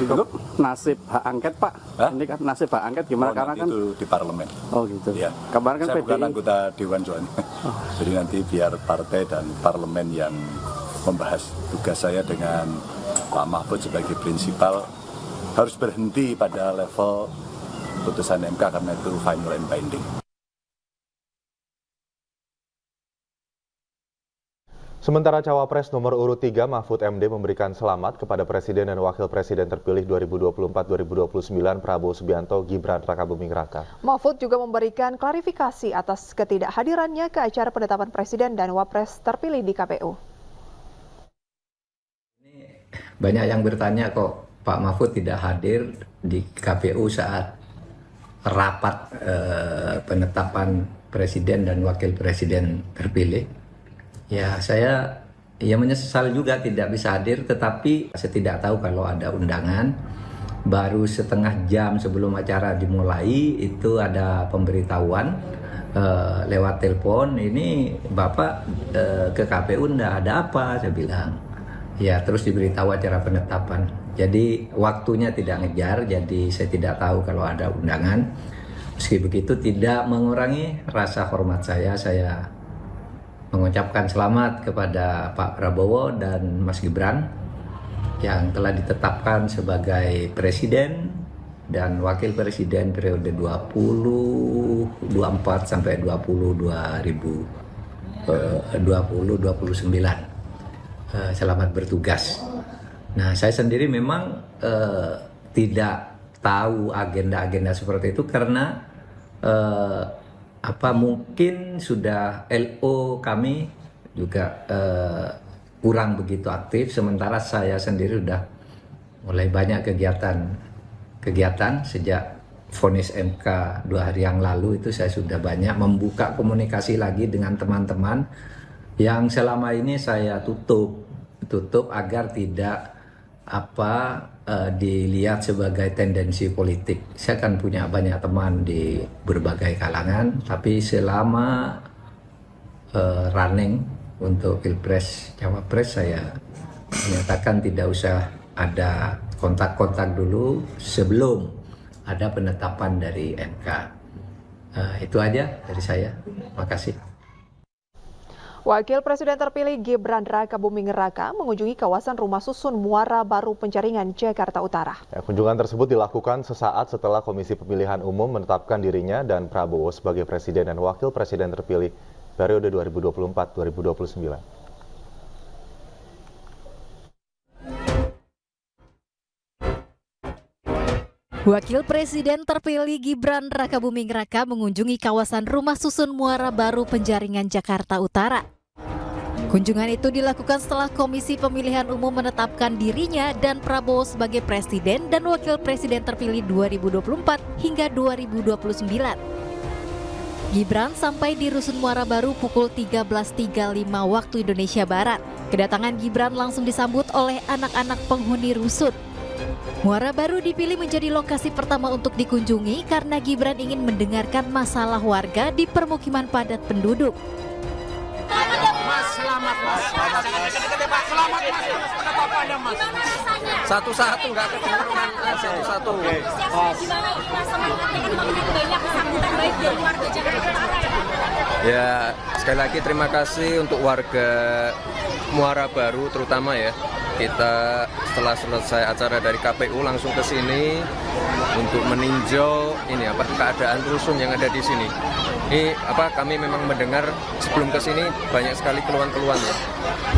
Speaker 15: Cukup nasib hak angket Pak? Hah? Ini kan nasib hak angket gimana? Karena kan
Speaker 14: itu di parlemen.
Speaker 15: Oh gitu.
Speaker 14: Ya.
Speaker 15: Kemarin kan
Speaker 14: saya bukan anggota Dewan soalnya. Jadi nanti biar partai dan parlemen yang membahas. Tugas saya dengan Pak Mahfud sebagai prinsipal harus berhenti pada level putusan MK karena itu final and binding.
Speaker 2: Sementara Cawapres nomor urut 3 Mahfud MD memberikan selamat kepada Presiden dan Wakil Presiden terpilih 2024-2029 Prabowo Subianto Gibran Rakabuming Raka.
Speaker 1: Mahfud juga memberikan klarifikasi atas ketidakhadirannya ke acara penetapan Presiden dan Wapres terpilih di KPU.
Speaker 4: Banyak yang bertanya kok Pak Mahfud tidak hadir di KPU saat rapat penetapan Presiden dan Wakil Presiden terpilih. Ya, saya menyesal juga tidak bisa hadir, tetapi saya tidak tahu kalau ada undangan. Baru setengah jam sebelum acara dimulai itu ada pemberitahuan lewat telepon, ini Bapak ke KPU enggak ada apa, saya bilang. Ya, terus diberitahu acara penetapan. Jadi waktunya tidak ngejar, jadi saya tidak tahu kalau ada undangan. Meski begitu tidak mengurangi rasa hormat saya mengucapkan selamat kepada Pak Prabowo dan Mas Gibran yang telah ditetapkan sebagai Presiden dan Wakil Presiden periode 2024 sampai 2029. Selamat bertugas. Nah, saya sendiri memang tidak tahu agenda-agenda seperti itu karena mungkin sudah LO kami juga kurang begitu aktif, sementara saya sendiri sudah mulai banyak kegiatan sejak vonis MK 2 hari yang lalu. Itu saya sudah banyak membuka komunikasi lagi dengan teman-teman yang selama ini saya tutup agar tidak dilihat sebagai tendensi politik. Saya kan punya banyak teman di berbagai kalangan, tapi selama running untuk Pilpres Cawapres saya menyatakan tidak usah ada kontak-kontak dulu sebelum ada penetapan dari MK. Itu aja dari saya. Makasih.
Speaker 1: Wakil Presiden terpilih Gibran Rakabuming Raka mengunjungi kawasan rumah susun Muara Baru Penjaringan, Jakarta Utara.
Speaker 2: Kunjungan tersebut dilakukan sesaat setelah Komisi Pemilihan Umum menetapkan dirinya dan Prabowo sebagai Presiden dan Wakil Presiden terpilih periode 2024-2029.
Speaker 13: Wakil Presiden terpilih Gibran Rakabuming Raka mengunjungi kawasan rumah susun Muara Baru Penjaringan, Jakarta Utara. Kunjungan itu dilakukan setelah Komisi Pemilihan Umum menetapkan dirinya dan Prabowo sebagai Presiden dan Wakil Presiden terpilih 2024 hingga 2029. Gibran sampai di Rusun Muara Baru pukul 13.35 waktu Indonesia Barat. Kedatangan Gibran langsung disambut oleh anak-anak penghuni rusun. Muara Baru dipilih menjadi lokasi pertama untuk dikunjungi karena Gibran ingin mendengarkan masalah warga di permukiman padat penduduk.
Speaker 4: Selamat mas. Satu-satu nggak kedengaran. Satu-satu. Ya, sekali lagi terima kasih untuk warga Muara Baru terutama ya. Kita setelah selesai acara dari KPU langsung ke sini untuk meninjau keadaan rusun yang ada di sini. Kami memang mendengar sebelum ke sini banyak sekali keluhan-keluhan ya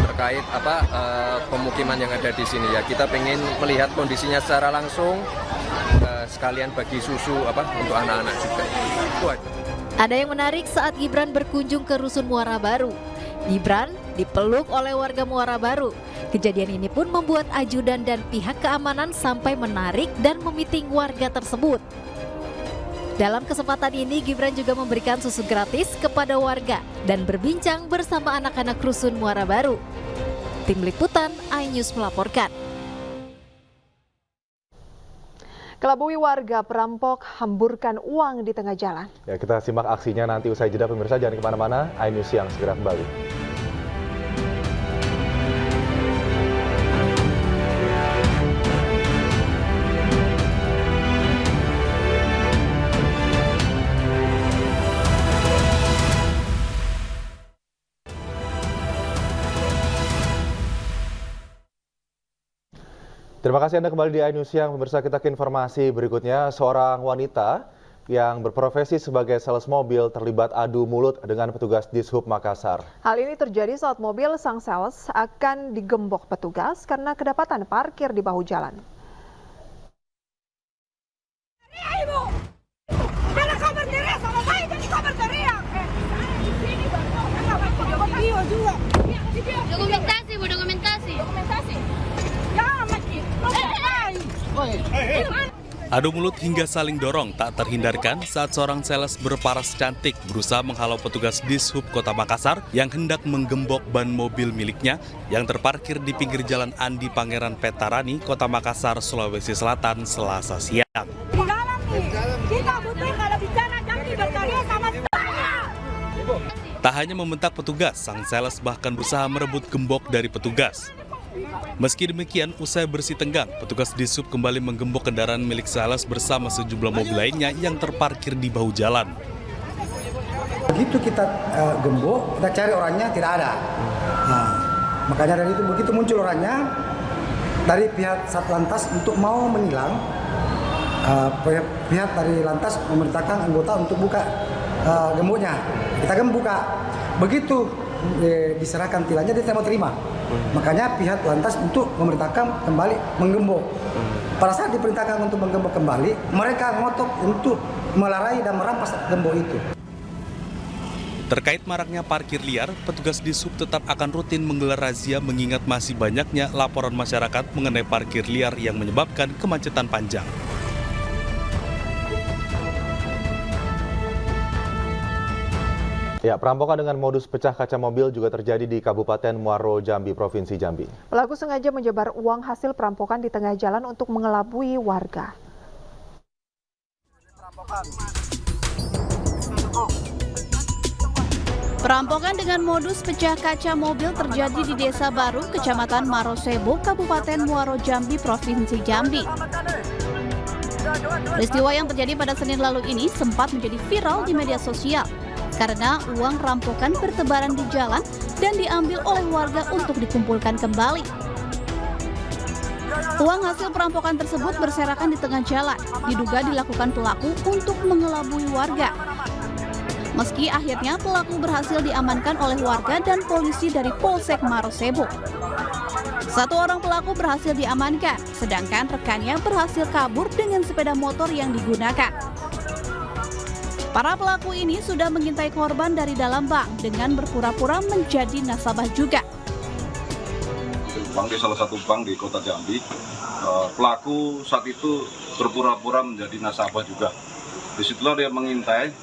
Speaker 4: terkait pemukiman yang ada di sini ya. Kita pengen melihat kondisinya secara langsung, sekalian bagi susu untuk anak-anak juga.
Speaker 13: Ada yang menarik saat Gibran berkunjung ke Rusun Muara Baru. Gibran dipeluk oleh warga Muara Baru. Kejadian ini pun membuat ajudan dan pihak keamanan sampai menarik dan memiting warga tersebut. Dalam kesempatan ini, Gibran juga memberikan susu gratis kepada warga dan berbincang bersama anak-anak Rusun Muara Baru. Tim Liputan iNews melaporkan.
Speaker 1: Kelabui warga perampok hamburkan uang di tengah jalan.
Speaker 2: Ya, kita simak aksinya nanti usai jeda pemirsa, jangan kemana-mana. iNews Siang segera kembali. Terima kasih Anda kembali di iNews Siang. Pemirsa, kita ke informasi berikutnya. Seorang wanita yang berprofesi sebagai sales mobil terlibat adu mulut dengan petugas Dishub Makassar.
Speaker 1: Hal ini terjadi saat mobil sang sales akan digembok petugas karena kedapatan parkir di bahu jalan.
Speaker 3: Adu mulut hingga saling dorong tak terhindarkan saat seorang sales berparas cantik berusaha menghalau petugas Dishub Kota Makassar yang hendak menggembok ban mobil miliknya yang terparkir di pinggir jalan Andi Pangeran Petarani, Kota Makassar, Sulawesi Selatan, Selasa siang. Tak hanya membentak petugas, sang sales bahkan berusaha merebut gembok dari petugas. Meski demikian, usai bersih tenggang, petugas Dishub kembali menggembok kendaraan milik sales bersama sejumlah mobil lainnya yang terparkir di bahu jalan.
Speaker 12: Begitu kita gembok, kita cari orangnya tidak ada. Nah, makanya dari itu begitu muncul orangnya, dari pihak Satlantas untuk mau menilang, pihak dari Lantas memerintahkan anggota untuk buka gemboknya. Kita buka, begitu diserahkan tilangnya dia tidak mau terima. Makanya pihak Lantas untuk memerintahkan kembali menggembok. Pada saat diperintahkan untuk menggembok kembali, mereka ngotot untuk melerai dan merampas gembok itu.
Speaker 3: Terkait maraknya parkir liar, petugas Dishub tetap akan rutin menggelar razia mengingat masih banyaknya laporan masyarakat mengenai parkir liar yang menyebabkan kemacetan panjang.
Speaker 2: Ya, perampokan dengan modus pecah kaca mobil juga terjadi di Kabupaten Muaro Jambi, Provinsi Jambi.
Speaker 1: Pelaku sengaja menyebar uang hasil perampokan di tengah jalan untuk mengelabui warga.
Speaker 16: Perampokan dengan modus pecah kaca mobil terjadi di Desa Baru, Kecamatan Marosebo, Kabupaten Muaro Jambi, Provinsi Jambi. Peristiwa yang terjadi pada Senin lalu ini sempat menjadi viral di media sosial karena uang rampokan bertebaran di jalan dan diambil oleh warga untuk dikumpulkan kembali. Uang hasil perampokan tersebut berserakan di tengah jalan, diduga dilakukan pelaku untuk mengelabui warga. Meski akhirnya pelaku berhasil diamankan oleh warga dan polisi dari Polsek Marosebo. Satu orang pelaku berhasil diamankan, sedangkan rekannya berhasil kabur dengan sepeda motor yang digunakan. Para pelaku ini sudah mengintai korban dari dalam bank dengan berpura-pura menjadi nasabah juga.
Speaker 17: Bank di salah satu bank di Kota Jambi, pelaku saat itu berpura-pura menjadi nasabah juga. Disitulah dia mengintai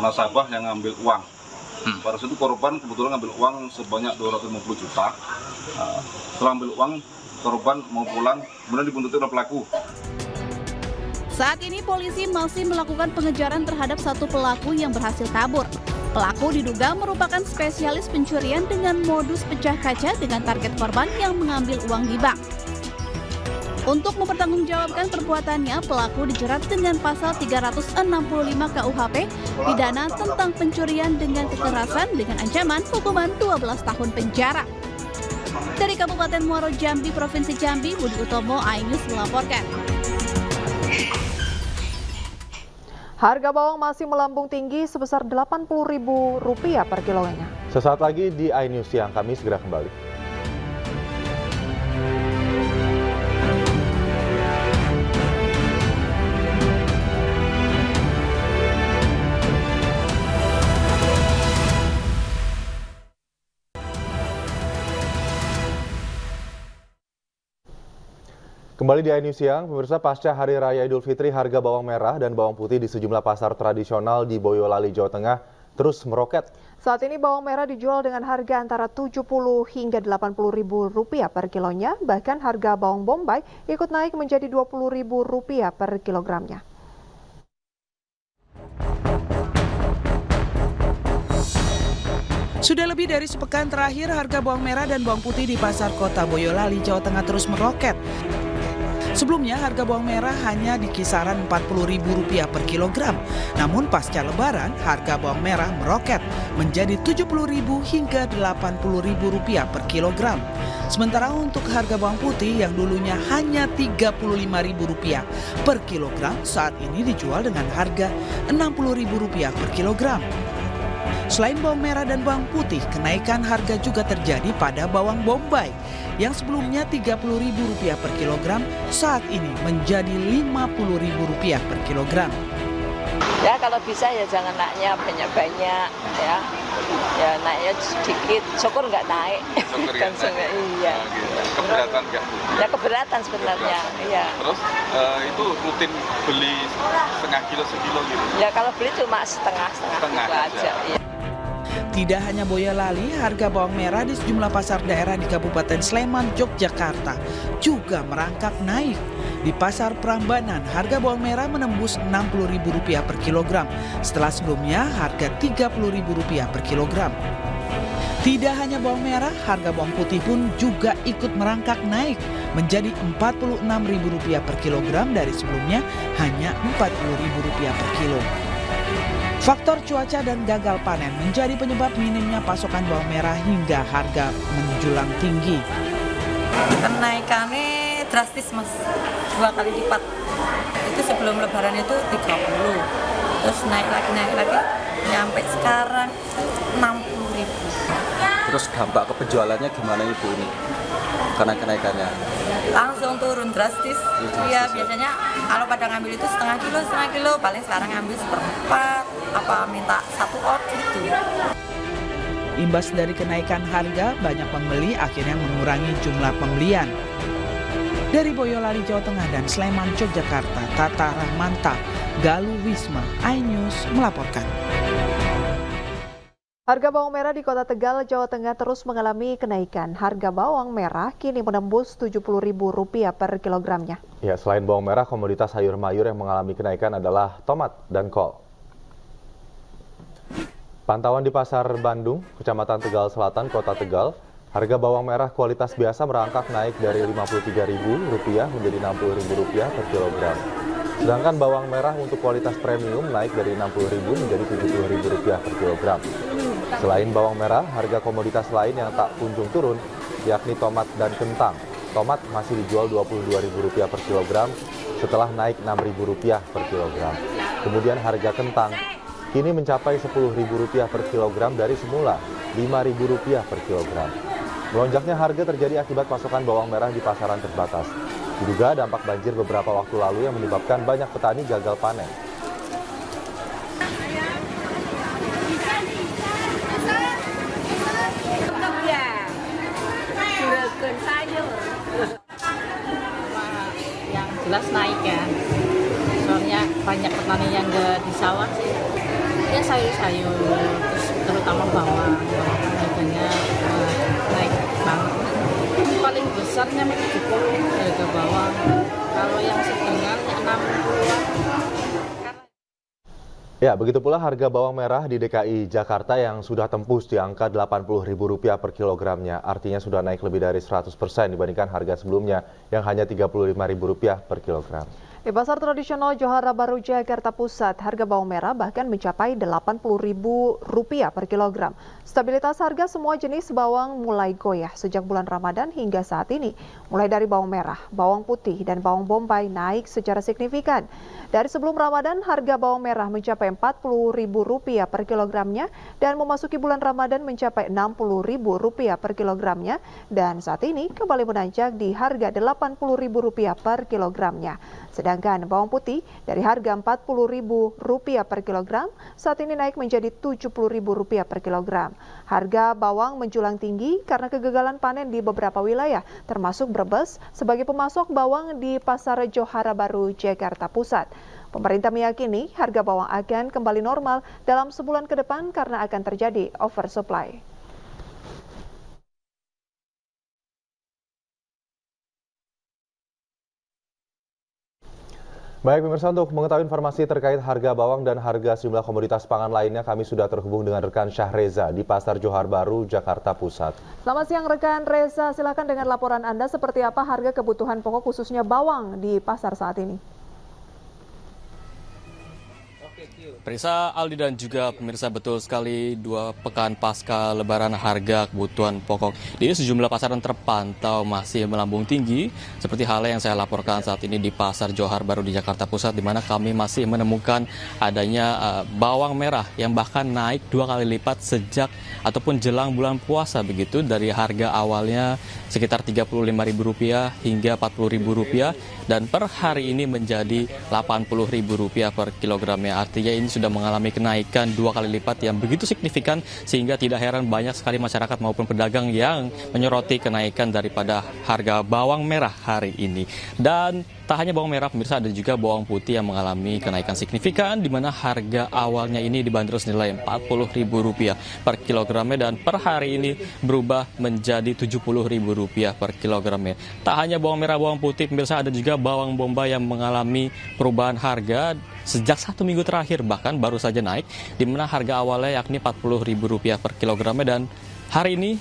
Speaker 17: nasabah yang ngambil uang. Pada saat itu korban kebetulan ngambil uang sebanyak 250 juta. Setelah ambil uang, korban mau pulang, kemudian dibuntuti oleh pelaku.
Speaker 16: Saat ini polisi masih melakukan pengejaran terhadap satu pelaku yang berhasil kabur. Pelaku diduga merupakan spesialis pencurian dengan modus pecah kaca dengan target korban yang mengambil uang di bank. Untuk mempertanggungjawabkan perbuatannya, pelaku dijerat dengan pasal 365 KUHP, pidana tentang pencurian dengan kekerasan dengan ancaman hukuman 12 tahun penjara. Dari Kabupaten Muaro Jambi, Provinsi Jambi, Budi Utomo, iNews melaporkan.
Speaker 1: Harga bawang masih melambung tinggi sebesar Rp80.000 per kilonya.
Speaker 2: Sesaat lagi di iNews Siang, kami segera kembali. Kembali di iNews Siang, pemirsa, pasca Hari Raya Idul Fitri, harga bawang merah dan bawang putih di sejumlah pasar tradisional di Boyolali, Jawa Tengah terus meroket.
Speaker 1: Saat ini bawang merah dijual dengan harga antara Rp70 hingga Rp80.000 per kilonya, bahkan harga bawang bombay ikut naik menjadi Rp20.000 per kilogramnya.
Speaker 18: Sudah lebih dari sepekan terakhir, harga bawang merah dan bawang putih di pasar kota Boyolali, Jawa Tengah terus meroket.
Speaker 6: Sebelumnya harga bawang merah hanya di kisaran Rp40.000 per kilogram. Namun pasca lebaran harga bawang merah meroket menjadi Rp70.000 hingga Rp80.000 per kilogram. Sementara untuk harga bawang putih yang dulunya hanya Rp35.000 per kilogram saat ini dijual dengan harga Rp60.000 per kilogram. Selain bawang merah dan bawang putih, kenaikan harga juga terjadi pada bawang bombay yang sebelumnya Rp30.000 per kilogram saat ini menjadi Rp50.000 per kilogram.
Speaker 7: Ya kalau bisa ya jangan naiknya banyak-banyak ya. Ya naiknya sedikit, syukur nggak naik.
Speaker 18: Syukur ya,
Speaker 7: iya.
Speaker 18: Keberatan nggak?
Speaker 7: Ya keberatan sebenarnya, iya.
Speaker 18: Terus itu rutin beli setengah kilo sekilo gitu?
Speaker 7: Ya kalau beli cuma setengah kilo aja. Iya.
Speaker 6: Tidak hanya Boyolali, harga bawang merah di sejumlah pasar daerah di Kabupaten Sleman, Yogyakarta juga merangkak naik. Di Pasar Prambanan, harga bawang merah menembus Rp60.000 per kilogram, setelah sebelumnya harga Rp30.000 per kilogram. Tidak hanya bawang merah, harga bawang putih pun juga ikut merangkak naik menjadi Rp46.000 per kilogram dari sebelumnya hanya Rp40.000 per kilo. Faktor cuaca dan gagal panen menjadi penyebab minimnya pasokan bawang merah hingga harga menjulang tinggi.
Speaker 19: Kenaikannya drastis mas, 2 kali lipat. Itu sebelum lebaran itu 30, terus naik lagi, nyampe sekarang 60.000.
Speaker 23: Terus dampak ke penjualannya gimana Ibu ini? Karena kenaikannya?
Speaker 19: Langsung turun drastis. Iya biasanya kalau pada ngambil itu setengah kilo, paling sekarang ngambil 1/4, apa minta 1 ot gitu.
Speaker 6: Imbas dari kenaikan harga, banyak pembeli akhirnya mengurangi jumlah pembelian. Dari Boyolali, Jawa Tengah dan Sleman, Yogyakarta, Tata Rahmanta, Galuh Wisma, iNews melaporkan.
Speaker 1: Harga bawang merah di Kota Tegal, Jawa Tengah terus mengalami kenaikan. Harga bawang merah kini menembus Rp70.000 per kilogramnya.
Speaker 2: Ya, selain bawang merah, komoditas sayur mayur yang mengalami kenaikan adalah tomat dan kol. Pantauan di Pasar Bandung, Kecamatan Tegal Selatan, Kota Tegal, harga bawang merah kualitas biasa merangkak naik dari Rp53.000 menjadi Rp60.000 per kilogram. Sedangkan bawang merah untuk kualitas premium naik dari Rp60.000 menjadi Rp70.000 per kilogram. Selain bawang merah, harga komoditas lain yang tak kunjung turun, yakni tomat dan kentang. Tomat masih dijual Rp22.000 per kilogram setelah naik Rp6.000 per kilogram. Kemudian harga kentang kini mencapai Rp10.000 per kilogram dari semula Rp5.000 per kilogram. Melonjaknya harga terjadi akibat pasokan bawang merah di pasaran terbatas. Diduga dampak banjir beberapa waktu lalu yang menyebabkan banyak petani gagal panen.
Speaker 19: Yang jelas naik ya, soalnya banyak petani yang nggak di sawah sih. Ya sayur-sayur, terutama bawang harganya naik banget. Paling besarnya 70 harga bawang, kalau yang sedang 60-an.
Speaker 2: Ya, begitu pula harga bawang merah di DKI Jakarta yang sudah tembus di angka Rp80.000 per kilogramnya. Artinya sudah naik lebih dari 100% dibandingkan harga sebelumnya yang hanya Rp35.000 per kilogram.
Speaker 1: Di Pasar Tradisional Johara Baru, Jakarta Pusat, harga bawang merah bahkan mencapai Rp80.000 per kilogram. Stabilitas harga semua jenis bawang mulai goyah sejak bulan Ramadan hingga saat ini. Mulai dari bawang merah, bawang putih, dan bawang bombay naik secara signifikan. Dari sebelum Ramadan, harga bawang merah mencapai Rp40.000 per kilogramnya dan memasuki bulan Ramadan mencapai Rp60.000 per kilogramnya dan saat ini kembali menanjak di harga Rp80.000 per kilogramnya. Sedangkan bawang putih dari harga Rp40.000 per kilogram saat ini naik menjadi Rp70.000 per kilogram. Harga bawang menjulang tinggi karena kegagalan panen di beberapa wilayah termasuk Brebes sebagai pemasok bawang di Pasar Johara Baru, Jakarta Pusat. Pemerintah meyakini harga bawang akan kembali normal dalam sebulan ke depan karena akan terjadi oversupply.
Speaker 2: Baik pemirsa, untuk mengetahui informasi terkait harga bawang dan harga sejumlah komoditas pangan lainnya, kami sudah terhubung dengan rekan Syahreza di Pasar Johar Baru, Jakarta Pusat.
Speaker 1: Selamat siang rekan Reza, silakan dengan laporan Anda seperti apa harga kebutuhan pokok khususnya bawang di pasar saat ini.
Speaker 20: Prisa, Aldi dan juga pemirsa, betul sekali 2 pekan pasca lebaran harga kebutuhan pokok di sejumlah pasaran terpantau masih melambung tinggi seperti halnya yang saya laporkan saat ini di Pasar Johar Baru di Jakarta Pusat, di mana kami masih menemukan adanya bawang merah yang bahkan naik 2 kali lipat sejak ataupun jelang bulan puasa begitu, dari harga awalnya sekitar Rp35.000 hingga Rp40.000 dan per hari ini menjadi Rp80.000 per kilogramnya. Artinya ini sudah mengalami kenaikan 2 kali lipat yang begitu signifikan, sehingga tidak heran banyak sekali masyarakat maupun pedagang yang menyoroti kenaikan daripada harga bawang merah hari ini. Dan tak hanya bawang merah pemirsa, ada juga bawang putih yang mengalami kenaikan signifikan, di mana harga awalnya ini dibanderol senilai Rp40.000 per kilogramnya dan per hari ini berubah menjadi Rp70.000 per kilogramnya. Tak hanya bawang merah, bawang putih pemirsa, ada juga bawang bombay yang mengalami perubahan harga sejak 1 minggu terakhir, bahkan baru saja naik, di mana harga awalnya yakni Rp40.000 per kilogramnya dan hari ini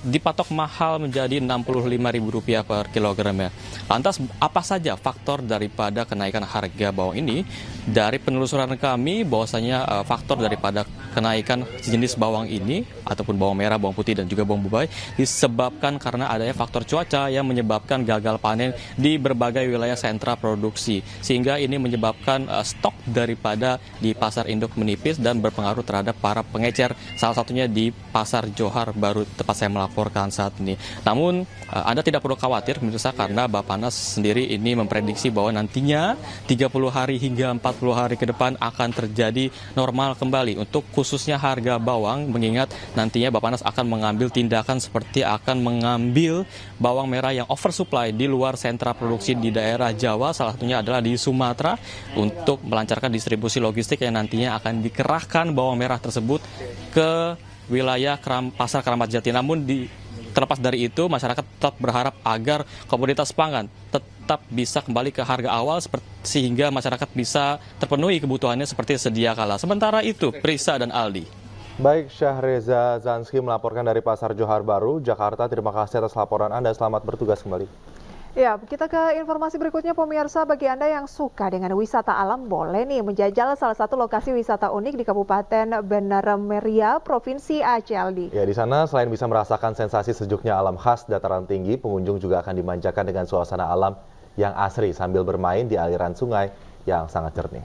Speaker 20: dipatok mahal menjadi Rp65.000 per kilogramnya. Lantas apa saja faktor daripada kenaikan harga bawang ini? Dari penelusuran kami bahwasanya faktor daripada kenaikan jenis bawang ini ataupun bawang merah, bawang putih dan juga bawang bombay disebabkan karena adanya faktor cuaca yang menyebabkan gagal panen di berbagai wilayah sentra produksi, sehingga ini menyebabkan stok daripada di pasar induk menipis dan berpengaruh terhadap para pengecer, salah satunya di Pasar Johar Baru tempat saya melaporkan saat ini. Namun Anda tidak perlu khawatir pemirsa, karena Bappenas sendiri ini memprediksi bahwa nantinya 30 hari hingga 40 hari ke depan akan terjadi normal kembali untuk khususnya harga bawang, mengingat nantinya Bappenas akan mengambil tindakan seperti akan mengambil bawang merah yang oversupply di luar sentra produksi di daerah Jawa, salah satunya adalah di Sumatera, untuk melancarkan distribusi logistik yang nantinya akan dikerahkan bawang merah tersebut ke wilayah Pasar Keramat Jati. Namun terlepas dari itu, masyarakat tetap berharap agar komoditas pangan tetap bisa kembali ke harga awal sehingga masyarakat bisa terpenuhi kebutuhannya seperti sedia kala. Sementara itu, Prisa dan Aldi.
Speaker 2: Baik, Syahreza Zanski melaporkan dari Pasar Johar Baru, Jakarta. Terima kasih atas laporan Anda. Selamat bertugas kembali.
Speaker 1: Ya, kita ke informasi berikutnya pemirsa. Bagi Anda yang suka dengan wisata alam, boleh nih menjajal salah satu lokasi wisata unik di Kabupaten Bener Meriah, Provinsi Aceh, Aldi.
Speaker 2: Ya, di sana selain bisa merasakan sensasi sejuknya alam khas dataran tinggi, pengunjung juga akan dimanjakan dengan suasana alam yang asri sambil bermain di aliran sungai yang sangat jernih.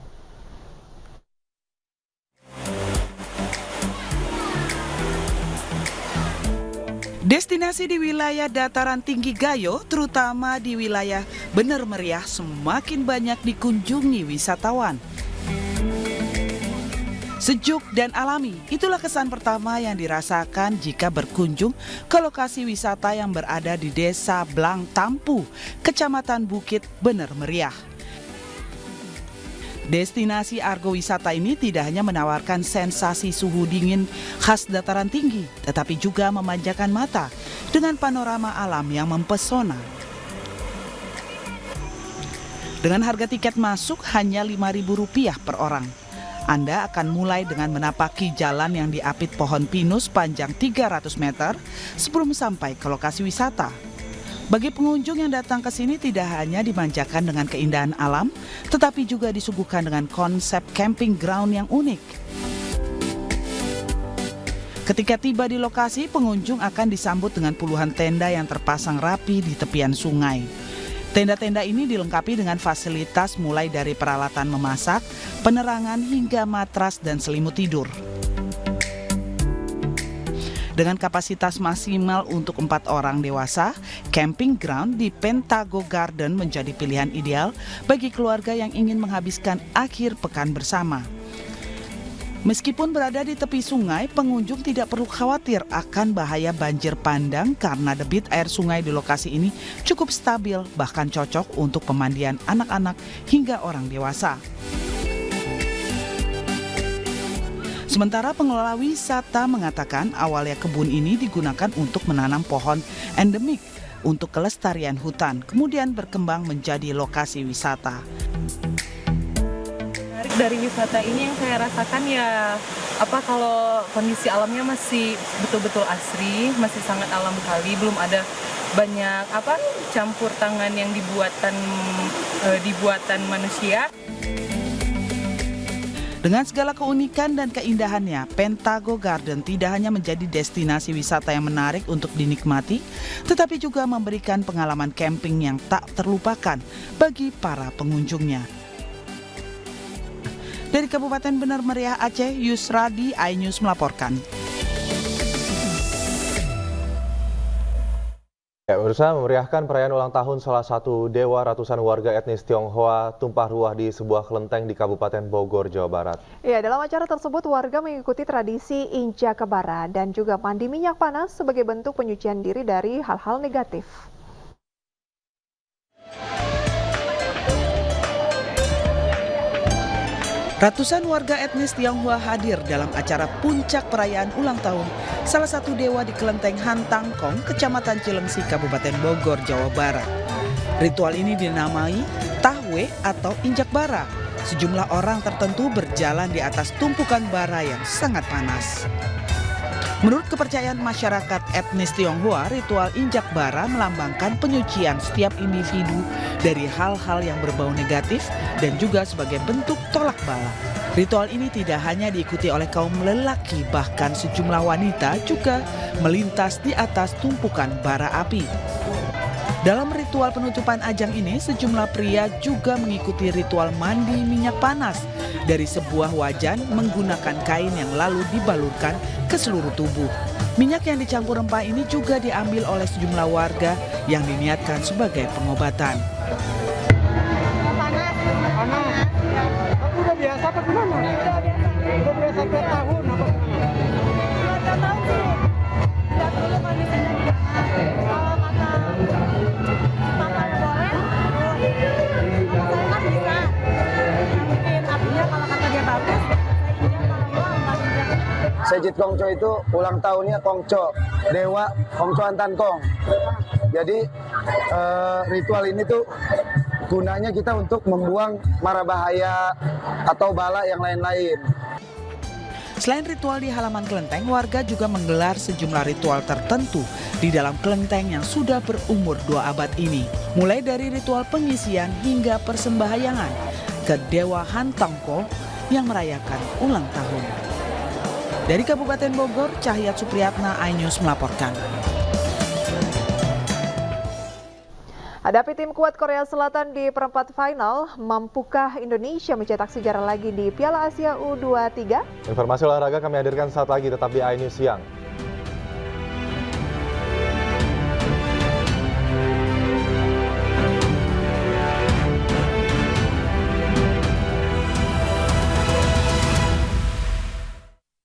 Speaker 6: Destinasi di wilayah dataran tinggi Gayo, terutama di wilayah Bener Meriah, semakin banyak dikunjungi wisatawan. Sejuk dan alami, itulah kesan pertama yang dirasakan jika berkunjung ke lokasi wisata yang berada di Desa Blang Tampu, Kecamatan Bukit, Bener Meriah. Destinasi Argo Wisata ini tidak hanya menawarkan sensasi suhu dingin khas dataran tinggi, tetapi juga memanjakan mata dengan panorama alam yang mempesona. Dengan harga tiket masuk hanya Rp5.000 per orang, Anda akan mulai dengan menapaki jalan yang diapit pohon pinus panjang 300 meter sebelum sampai ke lokasi wisata. Bagi pengunjung yang datang ke sini tidak hanya dimanjakan dengan keindahan alam, tetapi juga disuguhkan dengan konsep camping ground yang unik. Ketika tiba di lokasi, pengunjung akan disambut dengan puluhan tenda yang terpasang rapi di tepian sungai. Tenda-tenda ini dilengkapi dengan fasilitas mulai dari peralatan memasak, penerangan hingga matras dan selimut tidur. Dengan kapasitas maksimal untuk 4 orang dewasa, camping ground di Pentago Garden menjadi pilihan ideal bagi keluarga yang ingin menghabiskan akhir pekan bersama. Meskipun berada di tepi sungai, pengunjung tidak perlu khawatir akan bahaya banjir bandang karena debit air sungai di lokasi ini cukup stabil, bahkan cocok untuk pemandian anak-anak hingga orang dewasa. Sementara pengelola wisata mengatakan awalnya kebun ini digunakan untuk menanam pohon endemik untuk kelestarian hutan, kemudian berkembang menjadi lokasi wisata.
Speaker 5: Dari wisata ini yang saya rasakan ya kalau kondisi alamnya masih betul-betul asri, masih sangat alam kali, belum ada banyak campur tangan yang dibuatan manusia.
Speaker 6: Dengan segala keunikan dan keindahannya, Pentago Garden tidak hanya menjadi destinasi wisata yang menarik untuk dinikmati, tetapi juga memberikan pengalaman camping yang tak terlupakan bagi para pengunjungnya. Dari Kabupaten Benar Meriah Aceh, Yusradi, iNews melaporkan.
Speaker 2: Pemirsa, memeriahkan perayaan ulang tahun salah satu dewa, ratusan warga etnis Tionghoa tumpah ruah di sebuah kelenteng di Kabupaten Bogor, Jawa Barat.
Speaker 1: Ya, dalam acara tersebut warga mengikuti tradisi injak kebara dan juga mandi minyak panas sebagai bentuk penyucian diri dari hal-hal negatif.
Speaker 6: Ratusan warga etnis Tionghoa hadir dalam acara puncak perayaan ulang tahun salah satu dewa di kelenteng Hantangkong, Kecamatan Cilengsi, Kabupaten Bogor, Jawa Barat. Ritual ini dinamai tahwe atau injak bara. Sejumlah orang tertentu berjalan di atas tumpukan bara yang sangat panas. Menurut kepercayaan masyarakat etnis Tionghoa, ritual injak bara melambangkan penyucian setiap individu dari hal-hal yang berbau negatif dan juga sebagai bentuk tolak bala. Ritual ini tidak hanya diikuti oleh kaum lelaki, bahkan sejumlah wanita juga melintas di atas tumpukan bara api. Dalam ritual penutupan ajang ini, sejumlah pria juga mengikuti ritual mandi minyak panas dari sebuah wajan menggunakan kain yang lalu dibalurkan ke seluruh tubuh. Minyak yang dicampur rempah ini juga diambil oleh sejumlah warga yang diniatkan sebagai pengobatan.
Speaker 21: Panas. Aku udah biasa apa gimana? Udah biasa tiap tahun apa gimana? Tiap tahun sih. Lihat dulu kondisinya di kalau kata papanya boleh, saya kan bisa. Mungkin apinya kalau kata dia bagus,
Speaker 22: Sejit Kongco itu ulang tahunnya Kongco, Dewa Kongco Hantangkong. Jadi ritual ini tuh gunanya kita untuk membuang mara bahaya atau bala yang lain-lain.
Speaker 6: Selain ritual di halaman kelenteng, warga juga menggelar sejumlah ritual tertentu di dalam kelenteng yang sudah berumur 2 abad ini. Mulai dari ritual pengisian hingga persembahyangan ke Dewa Hantangkong yang merayakan ulang tahun. Dari Kabupaten Bogor, Cahyat Supriyatna, iNews melaporkan.
Speaker 1: Hadapi tim kuat Korea Selatan di perempat final, mampukah Indonesia mencetak sejarah lagi di Piala Asia U23?
Speaker 2: Informasi olahraga kami hadirkan saat lagi, tetap di iNews Siang.